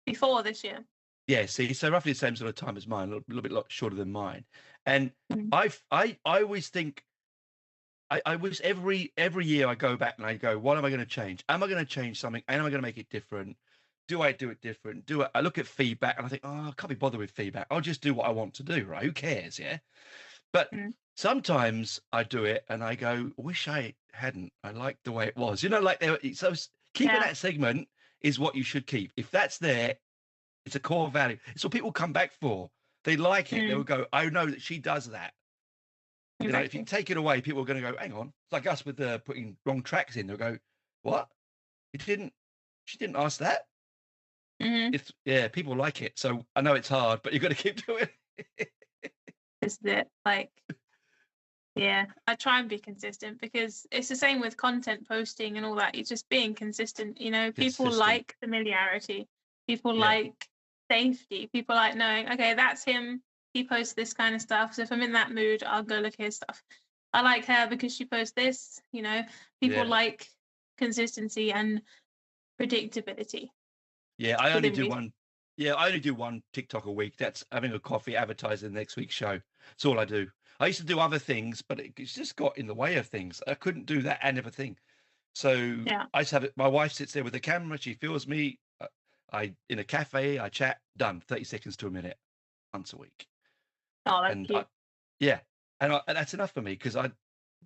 Before this year. Yeah, see, so roughly the same sort of time as mine, a little bit shorter than mine. And Mm. I always think I wish every year I go back and I go, what am I going to change? Am I going to change something? Am I going to make it different? Do I do it different? I look at feedback and I think, oh, I can't be bothered with feedback. I'll just do what I want to do, right? Who cares? Yeah. But Mm. sometimes I do it and I go, wish I hadn't. I like the way it was. Like so keeping Yeah. that segment is what you should keep. If that's there, it's a core value. It's what people come back for. They like it. They will go, I know that she does that. Exactly. If you take it away, people are going to go, hang on. It's like us with putting wrong tracks in. They'll go, what? She didn't ask that. Mm-hmm. People like it. So I know it's hard, but you've got to keep doing it. This is it. Like, yeah, I try and be consistent because it's the same with content posting and all that. It's just being consistent. People Consistent. like familiarity. People Yeah. like safety. People like knowing, okay, that's him. He posts this kind of stuff. So if I'm in that mood, I'll go look at his stuff. I like her because she posts this. People Yeah. like consistency and predictability. Yeah, I only within do reason. one. Yeah, I only do one TikTok a week. That's having a coffee, advertising the next week's show. That's all I do. I used to do other things, but it's just got in the way of things. I couldn't do that and everything. So Yeah. I just have it. My wife sits there with the camera. She films me. I in a cafe. I chat. Done. 30 seconds to a minute, once a week. Oh, that's And cute. and that's enough for me because I'm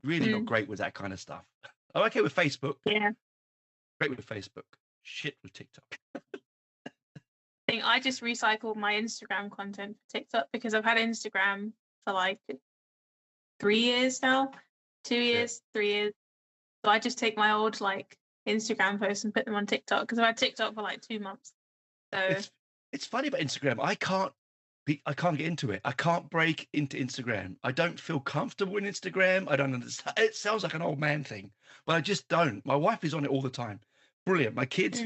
really not great with that kind of stuff. I'm okay with Facebook. Yeah. Great with Facebook. Shit with TikTok. I just recycle my Instagram content for TikTok because I've had Instagram for like 3 years now, 2 years, 3 years. So I just take my old like Instagram posts and put them on TikTok because I've had TikTok for like 2 months. So it's funny about Instagram. I can't get into it. I can't break into Instagram. I don't feel comfortable in Instagram. I don't understand. It sounds like an old man thing, but I just don't. My wife is on it all the time. Brilliant. My kids,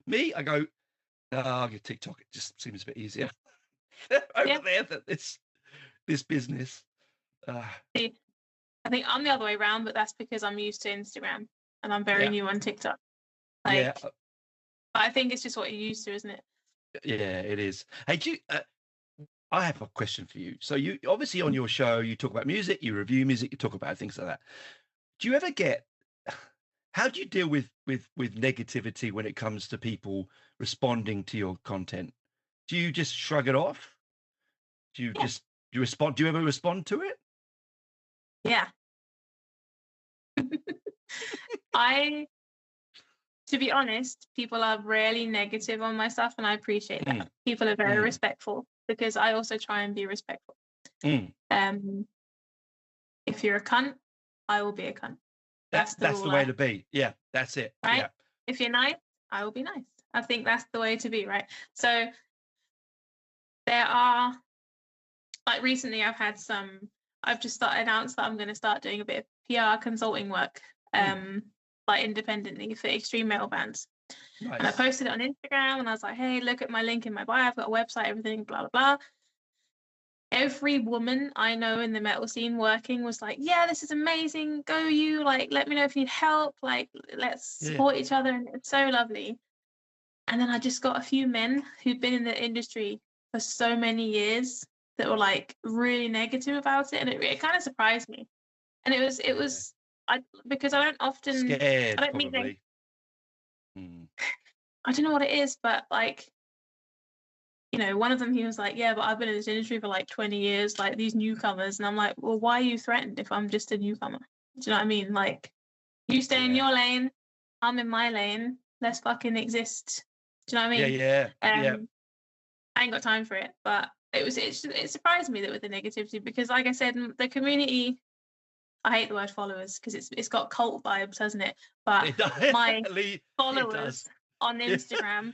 me, I go, I'll get TikTok. It just seems a bit easier. Over there, it's this business. See, I think I'm the other way around, but that's because I'm used to Instagram and I'm very new on TikTok. But I think it's just what you're used to, isn't it? Yeah, it is. Hey, I have a question for you. So you obviously on your show, you talk about music, you review music, you talk about things like that. Do you ever how do you deal with negativity when it comes to people responding to your content? Do you just shrug it off? Do you Yeah. just do you respond? Do you ever respond to it? Yeah. I, to be honest, people are rarely negative on my stuff, and I appreciate that. Mm, People are very mm, respectful because I also try and be respectful. mm. Um, if you're a cunt, I will be a cunt. That's the That's the rule way I to be. Yeah, that's it. right? Yeah. If you're nice, I will be nice. I think that's the way to be, right? So there are, like, recently I've just announced that I'm going to start doing a bit of PR consulting work, Mm, like independently for extreme metal bands. And I nice. posted it on Instagram and I was like, hey, look at my link in my bio. I've got a website, everything, blah, blah, blah. Every woman I know in the metal scene working was like, yeah, this is amazing. Go you. Like, let me know if you need help. Like, let's Yeah. support each other. And it's so lovely. And then I just got a few men who'd been in the industry for so many years that were like really negative about it. And it kind of surprised me. And it Yeah. was, because I don't often, I Scared, don't meet them. probably. Mm. I don't know what it is, but like, one of them, he was like, yeah, but I've been in this industry for like 20 years, like these newcomers. And I'm like, well, why are you threatened if I'm just a newcomer? Do you know what I mean? Like, you stay in Yeah. your lane, I'm in my lane, let's fucking exist. Do you know what I Yeah. mean? Yeah. Yeah. I ain't got time for it. But it surprised me that with the negativity, because like I said, the community, I hate the word followers because it's got cult vibes, hasn't it? But It does. my It does. followers on Yeah. Instagram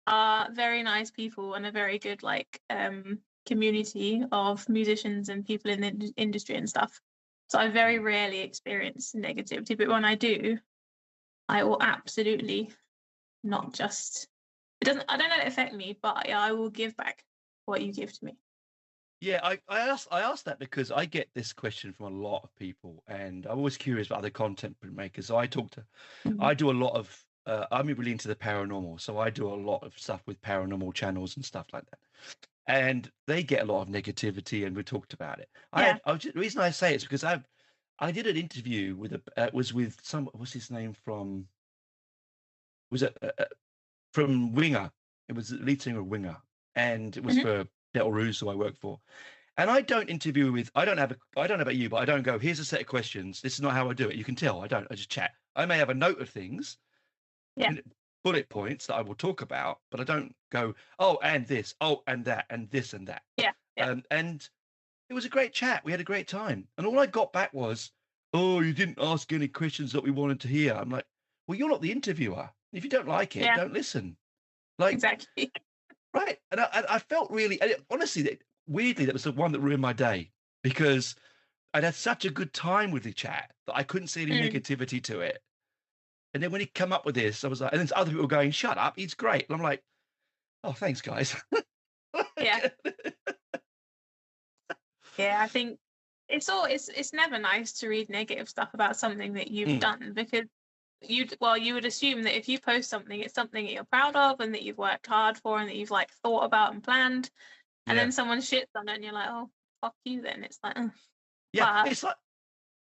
are very nice people and a very good community of musicians and people in the industry and stuff. So I very rarely experience negativity, but when I do, I will absolutely not just I don't let it affect me, but yeah, I will give back what you give to me. Yeah, I asked that because I get this question from a lot of people, and I'm always curious about other content makers. So Mhm. I do a lot of I'm really into the paranormal, so I do a lot of stuff with paranormal channels and stuff like that. And they get a lot of negativity, and we talked about it. Yeah. The reason I say it's because I did an interview with was with what's his name from was it from Winger. It was the lead singer of Winger, and it was Hmm. for Del Ruse, who I work for. And I don't interview with, I don't know about you, but I don't go, here's a set of questions. This is not how I do it. You can tell I don't, I just chat. I may have a note of things, Yeah. bullet points that I will talk about, but I don't go, oh, and this, oh, and that, and this and that. Yeah. Yeah. And it was a great chat. We had a great time. And all I got back was, oh, you didn't ask any questions that we wanted to hear. I'm like, well, you're not the interviewer. If you don't like it, Yeah. don't listen. Like, Exactly. right. And I felt really, and honestly, weirdly, that was the one that ruined my day because I'd had such a good time with the chat that I couldn't see any Mm. negativity to it. And then when he come up with this, I was like, and then other people going, "Shut up, he's great." And I'm like, "Oh, thanks, guys." Yeah. Yeah. I think it's never nice to read negative stuff about something that you've Mm, done, because you would assume that if you post something, it's something that you're proud of and that you've worked hard for and that you've like thought about and planned, and yeah, then someone shits on it and you're like, oh, fuck you then. It's like, "Ugh." yeah. But It's like,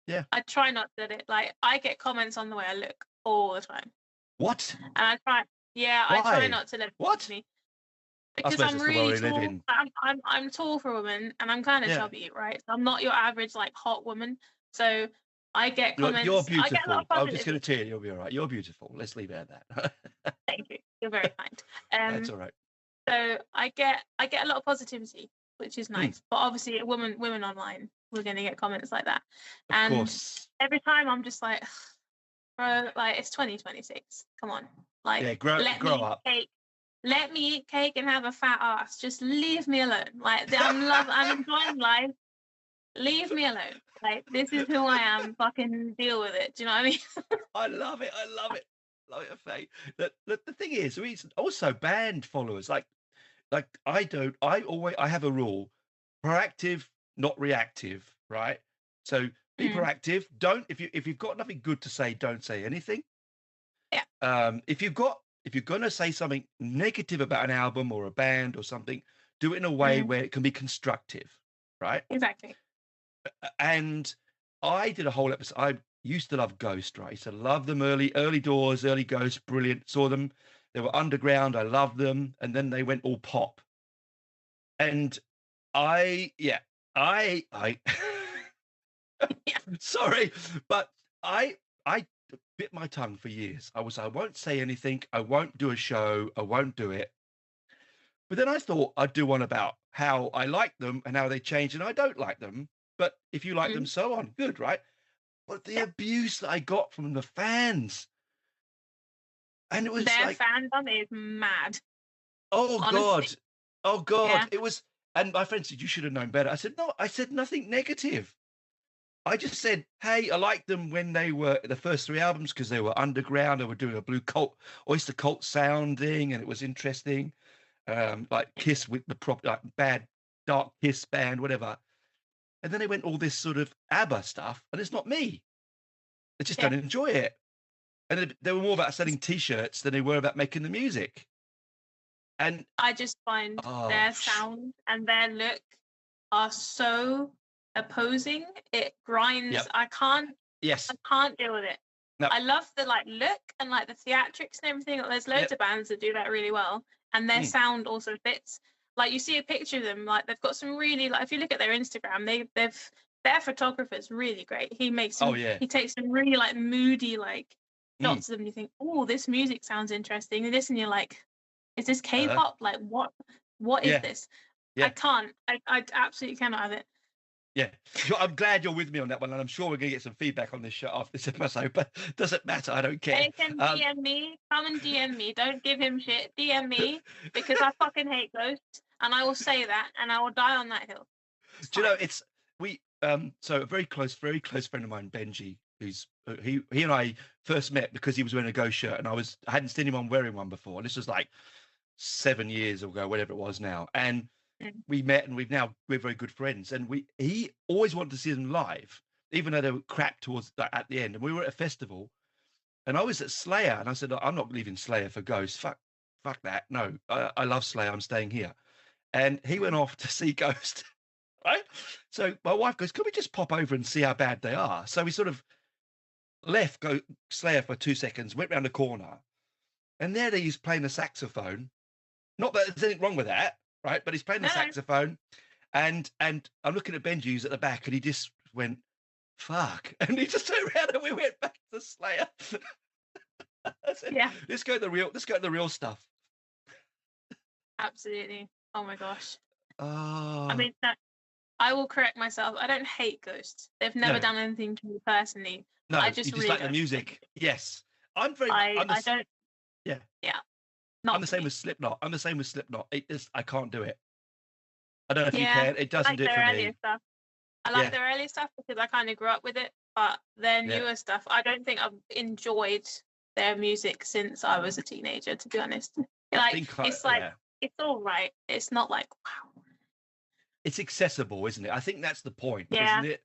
yeah. I try not to let it, like, I get comments on the way I look all the time, What? and I try Why? not to let it affect What? me, I because suppose I'm it's the world really we live tall. in. I'm tall for a woman, and I'm kind of Yeah. chubby, right? So I'm not your average like hot woman. So I get You're comments. I get a lot beautiful. of I'm just going positivity. to tell you, you'll be all right. You're beautiful. Let's leave it at that. Thank you. You're very kind. That's all right. So I get a lot of positivity, which is Mm, nice. But obviously, women online, we're gonna get comments like that, of and course. every time I'm just like, bro, like, it's 2026. Come on, Yeah. like, Grow up. let me eat cake and have a fat ass. Just leave me alone. Like, I'm enjoying life. Leave me alone. Like, this is who I am. Fucking deal with it. Do you know what I mean? I love it. I love it. Love it, Faye. The thing is, we also band followers. Like I don't. I have a rule: proactive, not reactive. Right. So be Mm, proactive. Don't if you've got nothing good to say, don't say anything. yeah. If you're gonna say something negative about an album or a band or something, do it in a way Mm, where it can be constructive. Right. exactly. And I did a whole episode. I used to love Ghost, right? I used to love them early doors, early Ghost, brilliant. Saw them. They were underground. I loved them, and then they went all pop. And yeah, I Yeah. sorry, but I bit my tongue for years. I won't say anything. I won't do a show. I won't do it. But then I thought I'd do one about how I like them and how they change, and I don't like them. But if you like them, Mm. so on, good, right? But the Yeah. abuse that I got from the fans, and it was Their like, fandom is mad, oh God, honestly. oh God, Yeah. it was. And my friend said, "You should have known better." I said, "No, I said nothing negative. I just said, hey, I liked them when they were the first three albums because they were underground. They were doing a blue cult, oyster cult sounding, and it was interesting. Like Kiss with the like bad dark Kiss band, whatever. And then they went all this sort of ABBA stuff, and it's not me. I just Yeah. don't enjoy it. And they were more about selling T-shirts than they were about making the music. And I just find their sound and their look are so opposing. It grinds. yep, I can't yes, deal with it. no, I love the like look and like the theatrics and everything. There's loads yep, of bands that do that really well, and their mm, sound also fits. Like you see a picture of them, like they've got some really like if you look at their Instagram, their photographer's really great. He makes oh some yeah, he takes some really like moody like mm, shots of them. You think, oh, this music sounds interesting. And this, and you're like, is this uh, K-pop? Like what is yeah, this? I yeah. can't. I absolutely cannot have it. Yeah, I'm glad you're with me on that one, and I'm sure we're going to get some feedback on this show after this episode. But it doesn't matter, I don't care. They can DM me. Come and DM me. Don't give him shit. DM me because I fucking hate ghosts, and I will say that, and I will die on that hill. Do you know it's we so a very close friend of mine, Benji, who's he and I first met because he was wearing a ghost shirt, and I hadn't seen him on wearing one before. And this was like 7 years ago, whatever it was now, and Mm. we met, and we're very good friends, and he always wanted to see them live, even though they were crap towards at the end. And we were at a festival. And I was at Slayer, and I said, I'm not leaving Slayer for Ghost. Fuck that. No, I love Slayer. I'm staying here. And he went off to see Ghost, right? So my wife goes, can we just pop over and see how bad they are? So we sort of left Go Slayer for 2 seconds, went round the corner, and there he's playing the saxophone. Not that there's anything wrong with that, right? But he's playing the No, no. saxophone, and I'm looking at Benji, who's at the back, and he just went, fuck. And he just turned around and we went back to Slayer. I said, Yeah, let's go to the real stuff. absolutely. Oh my gosh. I Oh, mean, I will correct myself. I don't hate ghosts. They've never no, done anything to me personally. no, I you just just really like the don't. music. Yes. I'm very, I don't. yeah, Yeah, I'm not the for same me. with Slipknot. I'm the same with Slipknot. I can't do it. I don't know if you Yeah, can. It I doesn't like do it for their earlier me. stuff. I like Yeah, their earlier stuff because I kind of grew up with it, but their yeah. newer stuff, I don't think I've enjoyed their music since I was a teenager, to be honest. Like Yeah. it's all right. It's not like wow. It's accessible, isn't it? I think that's the point, Yeah, isn't it?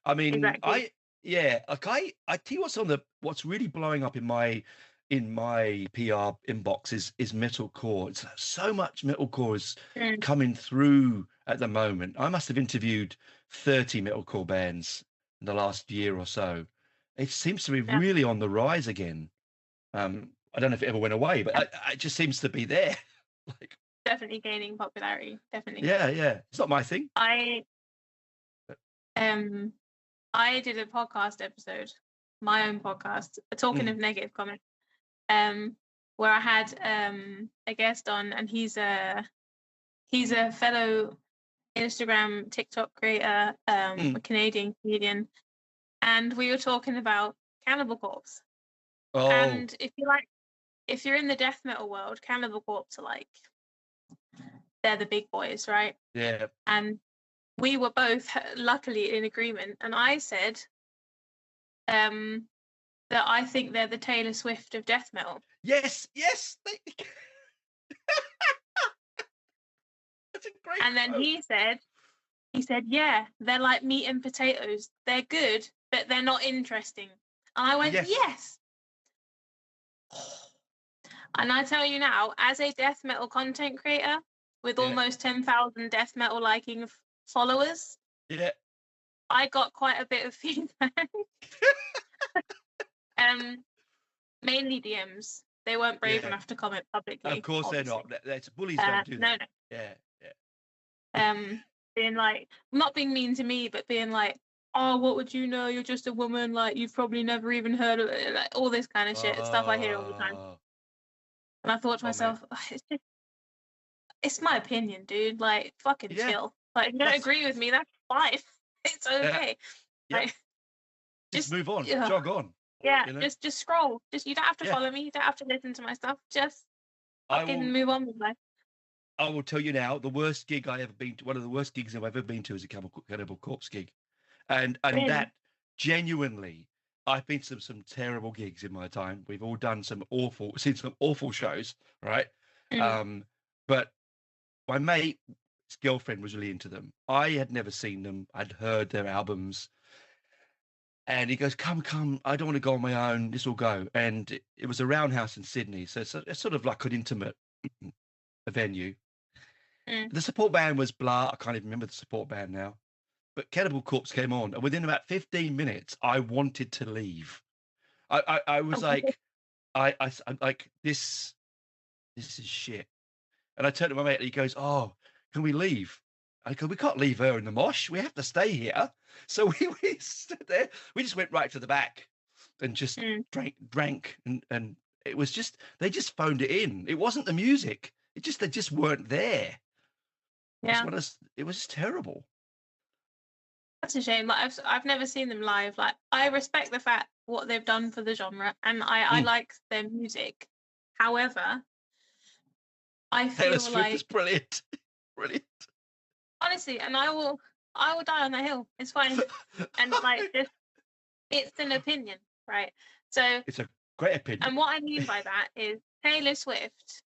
I mean, exactly. yeah, like I tell you what's really blowing up in my PR inbox is metalcore. It's so much metalcore is Mm, coming through at the moment. I must have interviewed 30 metalcore bands in the last year or so. It seems to be yeah, really on the rise again. I don't know if it ever went away, but yeah, it just seems to be there. Like, definitely gaining popularity. Definitely. yeah, yeah. It's not my thing. I um I did a podcast episode, my own podcast, talking Mm, of negative comments, where I had a guest on, and he's a fellow Instagram TikTok creator, a mm. Canadian comedian, and we were talking about Cannibal Corpse. Oh, And if you're in the death metal world, Cannibal Corpse are like they're the big boys, right? yeah. And we were both luckily in agreement, and I said um, that I think they're the Taylor Swift of death metal. Yes, yes. That's a great And then quote. he said, yeah, they're like meat and potatoes. They're good, but they're not interesting. And I went, Yes. yes. And I tell you now, as a death metal content creator with Yeah. almost 10,000 death metal liking followers, Yeah. I got quite a bit of feedback. Mainly DMs. They weren't brave Yeah. enough to comment Of publicly. course they're Obviously. not. That's bullies don't do No, that. no. Yeah. Yeah. Being like, not being mean to me, but being like, oh, what would you know? You're just a woman. Like, you've probably never even heard of it. Like, all this kind of shit, stuff I hear all the time. Oh, And I thought to oh man. myself, "Ugh, it's my opinion, dude. Like, fucking Yeah. chill. Like, if you don't That's agree with me, that's fine. It's okay. yeah. Like, Just move on. yeah, Jog on. yeah, You know. just scroll. Just, you don't have to Yeah. follow me. You don't have to listen to my stuff. Just I fucking will. move on with life. I will tell you now. The worst gig I ever been to. One of the worst gigs I've ever been to is a Cannibal Corpse gig, and Really. that genuinely. I've been to some terrible gigs in my time. We've all done seen some awful shows, right? But my mate's girlfriend was really into them. I had never seen them. I'd heard their albums. And he goes, come, I don't want to go on my own. This will go. And it was a roundhouse in Sydney. So it's sort of like an intimate venue. The support band was blah. I can't even remember the support band now. But Cannibal Corpse came on. And within about 15 minutes, I wanted to leave. I was like, I'm like, this is shit. And I turned to my mate and he goes, oh, can we leave? I go, we can't leave her in the mosh. We have to stay here. So we stood there. We just went right to the back and just drank. And it was just, they just phoned it in. It wasn't the music. They just weren't there. Yeah. It was just terrible. That's a shame. Like I've never seen them live. Like I respect the fact what they've done for the genre, and I like their music. However, I Taylor feel Swift like is brilliant. Brilliant. honestly, and I will die on the hill. It's fine. And like just it's an opinion, right? So It's a great opinion. and what I mean by that is Taylor Swift,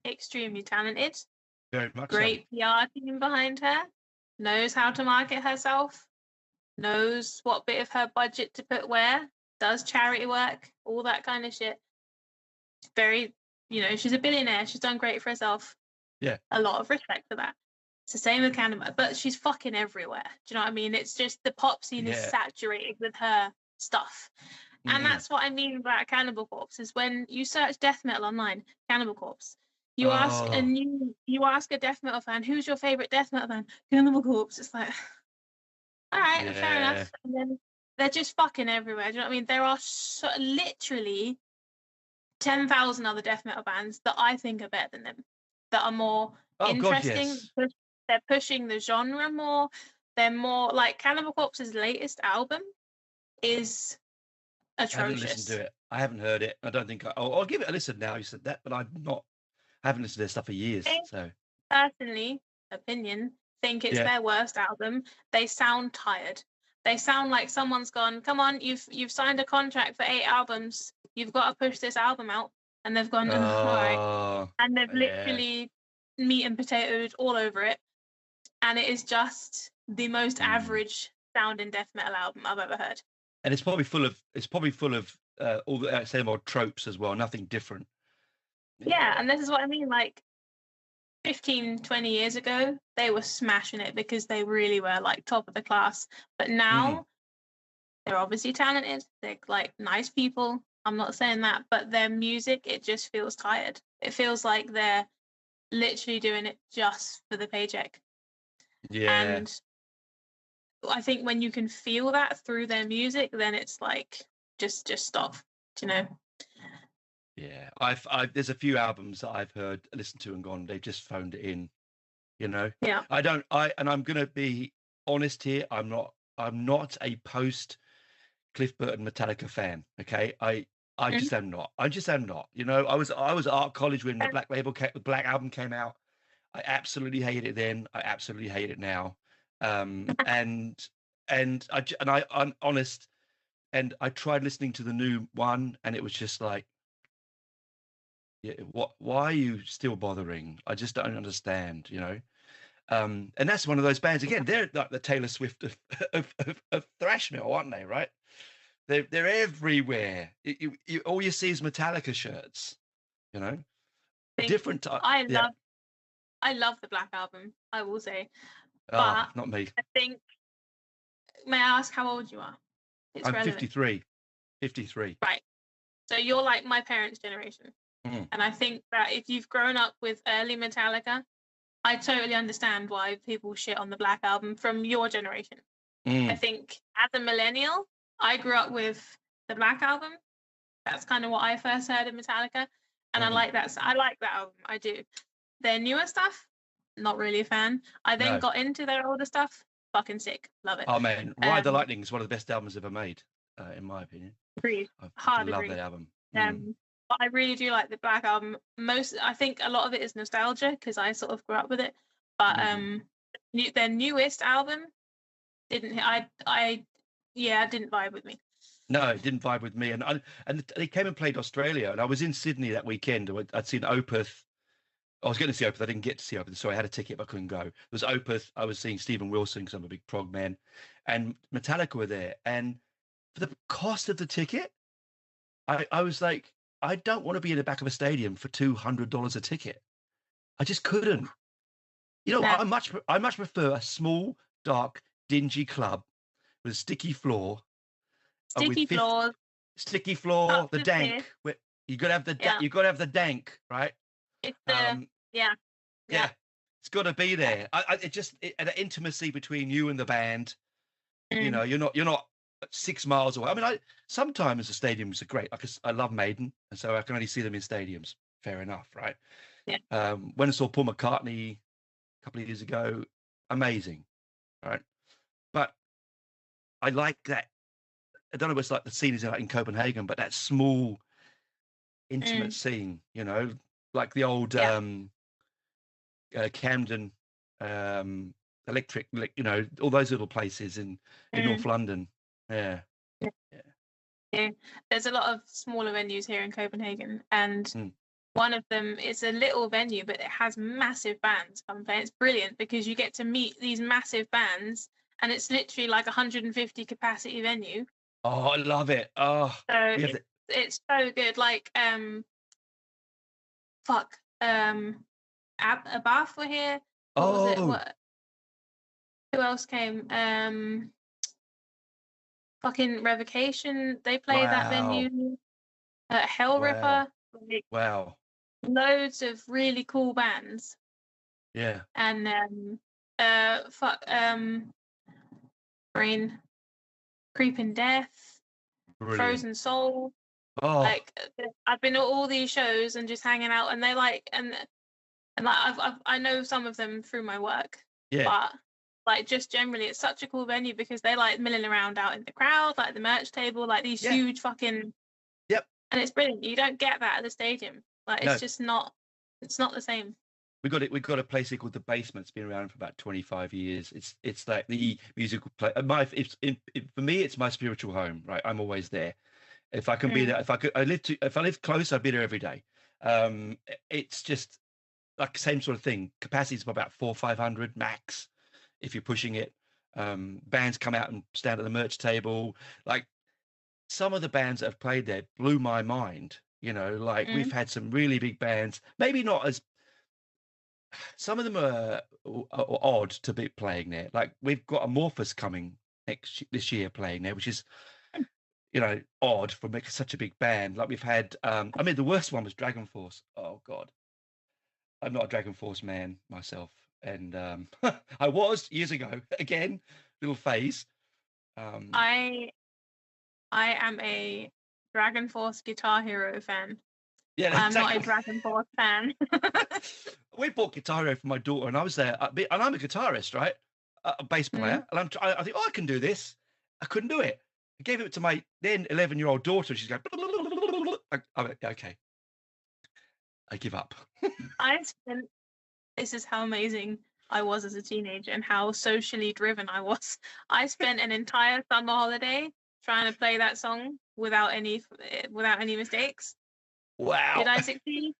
extremely talented, Very much great PR team behind her, knows how to market herself, knows what bit of her budget to put where, does charity work, all that kind of shit. Very, she's a billionaire. She's done great for herself. Yeah. A lot of respect for that. It's the same with Canada, but she's fucking everywhere. Do you know what I mean? It's just the pop scene is saturated with her stuff. And that's what I mean about Cannibal Corpse is when you search death metal online, Cannibal Corpse, you ask a death metal fan, who's your favorite death metal band? Cannibal Corpse. It's like, all right, fair enough. And then they're just fucking everywhere. Do you know what I mean? There are literally 10,000 other death metal bands that I think are better than them, that are more interesting. God, yes. They're pushing the genre more. They're more like Cannibal Corpse's latest album is atrocious. I haven't listened to it. I haven't heard it. I don't think I'll give it a listen now. You said that, but I haven't listened to their stuff for years. So personally, opinion, think it's their worst album. They sound tired. They sound like someone's gone, come on, you've signed a contract for 8 albums. You've got to push this album out. And they've gone, all right. And they've literally meat and potatoes all over it. And it is just the most average sounding death metal album I've ever heard. And it's probably full of all the same old tropes as well. Nothing different. Yeah, and this is what I mean. Like 15, 20 years ago, they were smashing it because they really were like top of the class. But now they're obviously talented. They're like nice people. I'm not saying that, but their music, it just feels tired. It feels like they're literally doing it just for the paycheck. Yeah. And I think when you can feel that through their music, then it's like just stop. Do you know? Yeah, I've there's a few albums that I've listened to and gone, they've just phoned it in. Yeah. I'm gonna be honest here. I'm not a post Cliff Burton Metallica fan. Okay, I just am not. I just am not. I was at art college when the Black Album came out. I absolutely hated it then. I absolutely hate it now. I'm honest. And I tried listening to the new one, and it was just like, yeah, why are you still bothering? I just don't understand. And that's one of those bands again. They're like the Taylor Swift of thrash metal, aren't they? Right? They're everywhere. All you see is Metallica shirts. Different. I love the Black Album. I will say, but not me. I think. May I ask how old you are? I'm relevant. 53. 53. Right. So you're like my parents' generation. Mm. And I think that if you've grown up with early Metallica, I totally understand why people shit on the Black Album from your generation. I Mm. think as a millennial, I grew up with the Black Album. That's kind of what I first heard of Metallica, and I Mm. like that. I like that album. I do. Their newer stuff, not really a fan. I then No. got into their older stuff. Fucking sick. Love it. Oh man, Ride the Um, Lightning is one of the best albums ever made, in my opinion. Agreed. I Hard fucking love agree. that album. Mm. But I really do like the Black Album. I think a lot of it is nostalgia because I sort of grew up with it. But Mm. their newest album didn't. Yeah, didn't vibe with me. No, it didn't vibe with me. And they came and played Australia, and I was in Sydney that weekend. I'd seen Opeth. I was going to see Opeth. I didn't get to see Opeth, so I had a ticket, but I couldn't go. It was Opeth. I was seeing Stephen Wilson because I'm a big prog man, and Metallica were there. And for the cost of the ticket, I was like, I don't want to be in the back of a stadium for $200 a ticket. I just couldn't. You know, Nah. I much prefer a small, dark, dingy club with a sticky floor, with Sticky floors. sticky floor, Up the to dank. piss. You got to have Yeah. you got to have the dank, right? It's Um, yeah. yeah, it's got to be there. And the intimacy between you and the band. You Mm. know, you're not 6 miles away. I mean, sometimes the stadiums are great. I love Maiden, and so I can only see them in stadiums. Fair enough, right? Yeah. When I saw Paul McCartney a couple of years ago, amazing, right? But I like that. I don't know what's like the scene is like in Copenhagen, but that small, intimate Mm. scene, like the old Yeah. Camden Electric, all those little places in North Mm. London. Yeah, Yeah. yeah. Yeah. There's a lot of smaller venues here in Copenhagen, and Mm. one of them is a little venue, but it has massive bands come play. It's brilliant because you get to meet these massive bands, and it's literally like 150 capacity venue. Oh, I love it. Oh, So we have the. it's so good. Like fuck Abath were here. What was it? Oh, What? Who else came? Fucking Revocation. They play that wow, venue. Hell wow, Ripper. Like, wow. loads of really cool bands. Yeah, And fuck Brain, Creeping Death, brilliant. Frozen Soul. Oh, Like I've been at all these shows and just hanging out, and they like and like I know some of them through my work, yeah, but like just generally, it's such a cool venue because they like milling around out in the crowd, like the merch table, like these yeah, huge fucking, yep. and it's brilliant. You don't get that at the stadium. Like it's No, just not. It's not the same. we got a place here called the Basement. It's been around for about 25 years. It's like the musical play. For me, it's my spiritual home. Right, I'm always there. If I can be Mm. there, if I live close, I'd be there every day. It's just like same sort of thing. Capacity is about 400-500 max if you're pushing it. Bands come out and stand at the merch table. Like some of the bands that have played there blew my mind. Like we've Mm. had some really big bands, maybe not as some of them are odd to be playing there. Like we've got Amorphous coming this year playing there, which is odd for making such a big band. Like we've had, I mean, the worst one was Dragon Force. Oh God, I'm not a Dragon Force man myself, and I was years ago. Again, little phase. Um, I I am a Dragon Force Guitar Hero fan. yeah, I'm not a exactly. Dragon Force fan. We bought Guitar Hero for my daughter, and I was there, and I'm a guitarist, right? A bass player, Mm. and I think, oh, I can do this. I couldn't do it. I gave it to my then 11-year-old daughter. She's going, I went, okay, I give up. I spent. This is how amazing I was as a teenager and how socially driven I was. I spent an entire summer holiday trying to play that song without any mistakes. Did Wow. I succeed?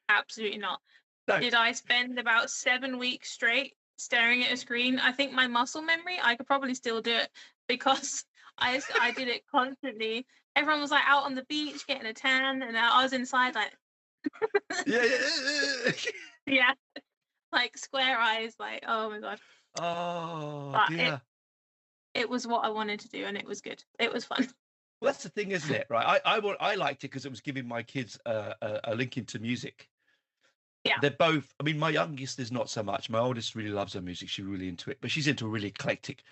Absolutely not. No. Did I spend about 7 weeks straight staring at a screen? I think my muscle memory, I could probably still do it because I did it constantly. Everyone was like out on the beach getting a tan, and I was inside like, Yeah. yeah, like square eyes, like oh my god. Oh But dear. it was what I wanted to do, and it was good. It was fun. Well, that's the thing, isn't it? Right. I liked it because it was giving my kids a link into music. Yeah. They're both. I mean, my youngest is not so much. My oldest really loves her music. She's really into it, but she's into really eclectic,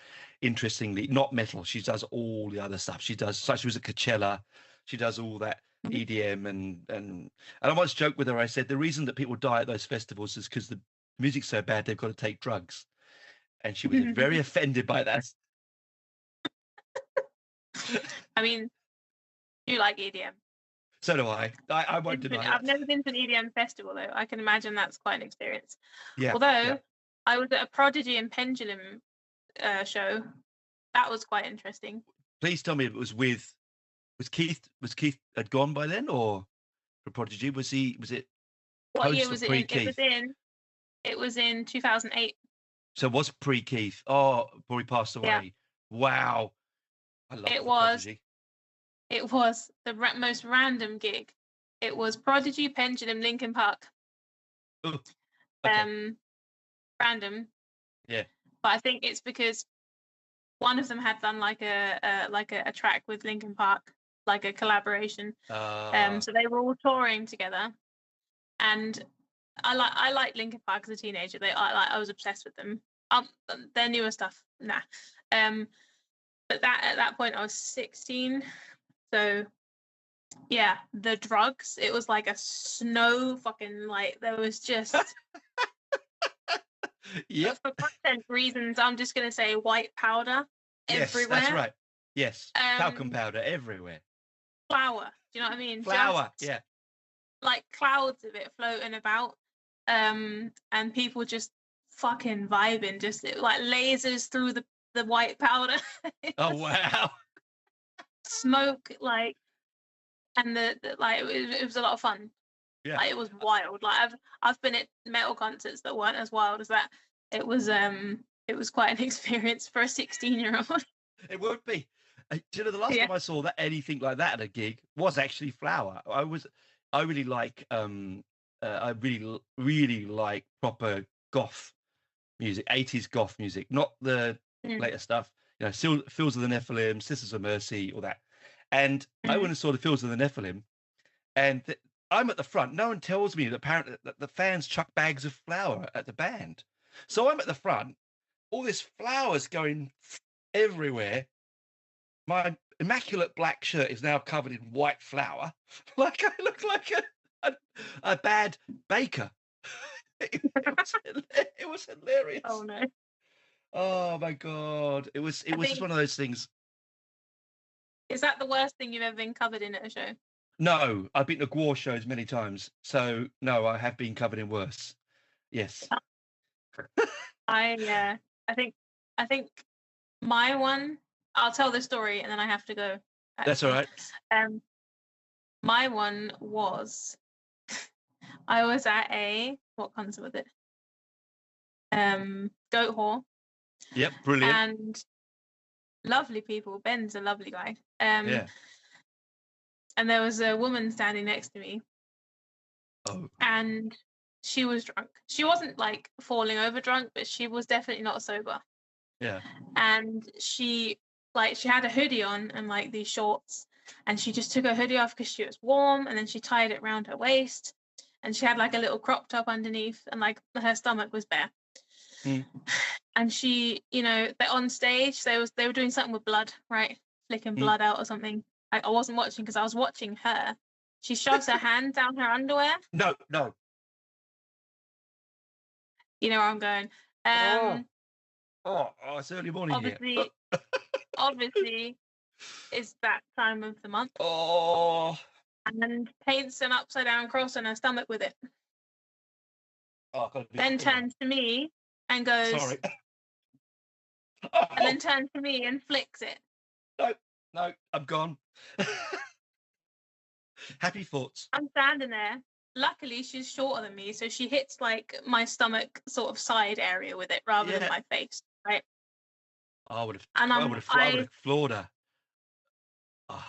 interestingly, not metal. She does all the other stuff. She does. So she was at Coachella. She does all that Mhm. EDM and I once joked with her. I said the reason that people die at those festivals is because the music's so bad they've got to take drugs, and she was very offended by that. I mean, you like EDM. So do I. I won't deny I've it. never been to an EDM festival though. I can imagine that's quite an experience. Yeah. Yeah. Although I was at a Prodigy and Pendulum show. That was quite interesting. Please tell me it was with. Was Keith had gone by then, or for Prodigy? Was it What year post or was it pre in? Keith? It was in 2008. So it was pre Keith. Oh, before he passed Yeah. away. Wow. I love It the was Prodigy. It was the most random gig. It was Prodigy, Pendulum, Linkin Park. Ooh, okay. Random. Yeah. But I think it's because one of them had done like a track with Linkin Park, like a collaboration. So they were all touring together, and I like Linkin Park as a teenager. I was obsessed with them. Their newer stuff, nah. But at that point I was 16, so yeah, the drugs. It was like a snow fucking like there was just. Yep. For content reasons, I'm just gonna say white powder everywhere. Yes, that's right. Yes, talcum Um, powder everywhere. flour. Do you know what I mean? Flour. Just Yeah. like clouds of it floating about. And people just fucking vibing, just like lasers through the white powder. Oh wow. Smoke like, and the like it was a lot of fun. Yeah. Like, it was wild. Like I've been at metal concerts that weren't as wild as that. It was quite an experience for a 16-year-old. It would be. Do you know the last Yeah. time I saw that anything like that at a gig was actually Flower. I really like I really like proper goth music, 80s goth music, not the later stuff. You know, Fields of the Nephilim, Sisters of Mercy, all that. And I went and saw the Fields of the Nephilim, and I'm at the front. No one tells me that apparently that the fans chuck bags of flour at the band. So I'm at the front, all this flour's going everywhere. My immaculate black shirt is now covered in white flour. Like I look like a bad baker. It was hilarious. Oh no. Oh my god. It was just one of those things. Is that the worst thing you've ever been covered in at a show? No, I've been to Gwar shows many times. So no, I have been covered in worse. Yes. I think my one. I'll tell the story and then I have to go. Actually. That's all right. My one was I was at what concert was it? Goat Hall. Yep, brilliant. And lovely people. Ben's a lovely guy. Yeah. And there was a woman standing next to me. Oh. And she was drunk. She wasn't like falling over drunk, but she was definitely not sober. Yeah. And she had a hoodie on and like these shorts, and she just took her hoodie off because she was warm, and then she tied it around her waist, and she had like a little crop top underneath, and like her stomach was bare. And she, you know, they're on stage, they were doing something with blood, right? Flicking blood out or something. I wasn't watching because I was watching her. She shoves her hand down her underwear. No. You know where I'm going. It's early morning obviously, here. obviously, it's that time of the month. Oh. And paints an upside down cross on her stomach with it. Then turns to me and goes. Sorry. And then turns to me and flicks it. No, I'm gone. Happy thoughts. I'm standing there. Luckily, she's shorter than me, so she hits like my stomach sort of side area with it rather than my face, right? I would have floored her. Oh.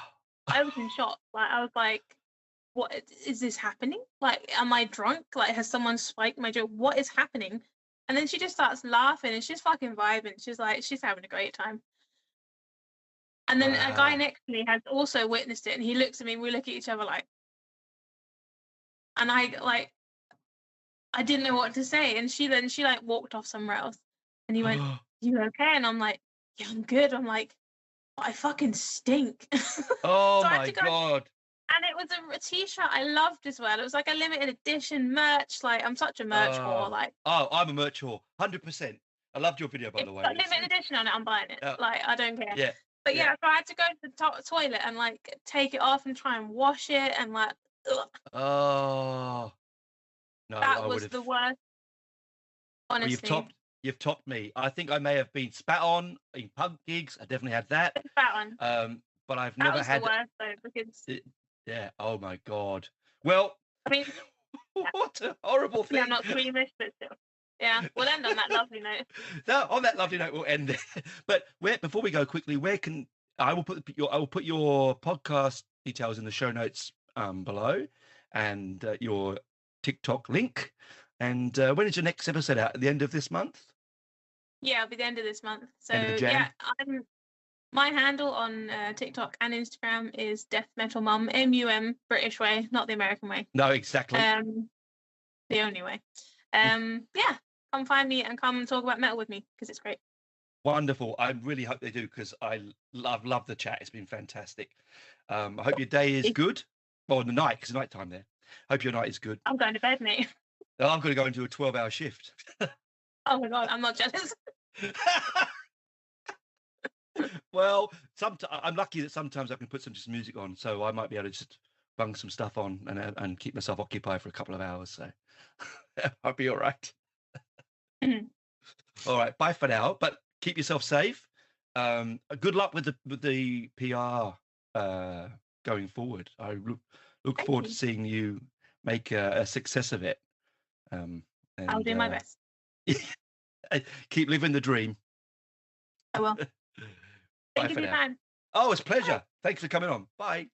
I was in shock. Like, I was like, what is this happening? Like, am I drunk? Like, has someone spiked my joke? What is happening? And then she just starts laughing and she's fucking vibing. She's like, she's having a great time. And then a guy Wow. next to me has also witnessed it, and he looks at me, and we look at each other like, and I didn't know what to say, and she like walked off somewhere else, and he went, "You okay?" And I'm like, "Yeah, I'm good." I'm like, "But I fucking stink." Oh So I had my to go, God. and it was a t-shirt I loved as well. It was like a limited edition merch. Like I'm such a merch whore. Oh, Like oh, I'm a merch whore, 100%. I loved your video, by if the it's way. got limited edition on it, I'm buying it. Uh, Like I don't care. yeah, But yeah. yeah, so I had to go to the toilet and like take it off and try and wash it, and like ugh, Oh no, that I would was have. the worst. Well, Honestly, you've topped me. I think I may have been spat on in punk gigs. I definitely had that. that one. But I've That never was the had. worst though because It, yeah. Oh my God. Well, I mean, yeah, what a horrible yeah, I'm thing. not squeamish, but still. Yeah, we'll end on that lovely note. So on that lovely note, we'll end there. But before we go quickly, where can I will put your podcast details in the show notes below, and your TikTok link. And when is your next episode out? At the end of this month? Yeah, it'll be the end of this month. So End of yeah, Jan? my handle on TikTok and Instagram is Death Metal Mum, MUM, British way, not the American way. No, exactly. The only way. Yeah, come find me and come talk about metal with me because it's great. Wonderful. I really hope they do, because I love the chat. It's been fantastic. I hope your day is good. Well, the night, because it's night time there. Hope your night is good. I'm going to bed, mate. I'm going to go into a 12-hour shift. Oh my god, I'm not jealous. Well, I'm lucky that sometimes I can put some just music on, so I might be able to just bung some stuff on and keep myself occupied for a couple of hours. So I'll be all right. All right, bye for now. But keep yourself safe. Good luck with the PR going forward. I look Thank forward to you. seeing you make a success of it. I'll do my best. Keep living the dream. I will. Bye Thank you for for your now. time. Oh, it's a pleasure. Thanks for coming on. Bye.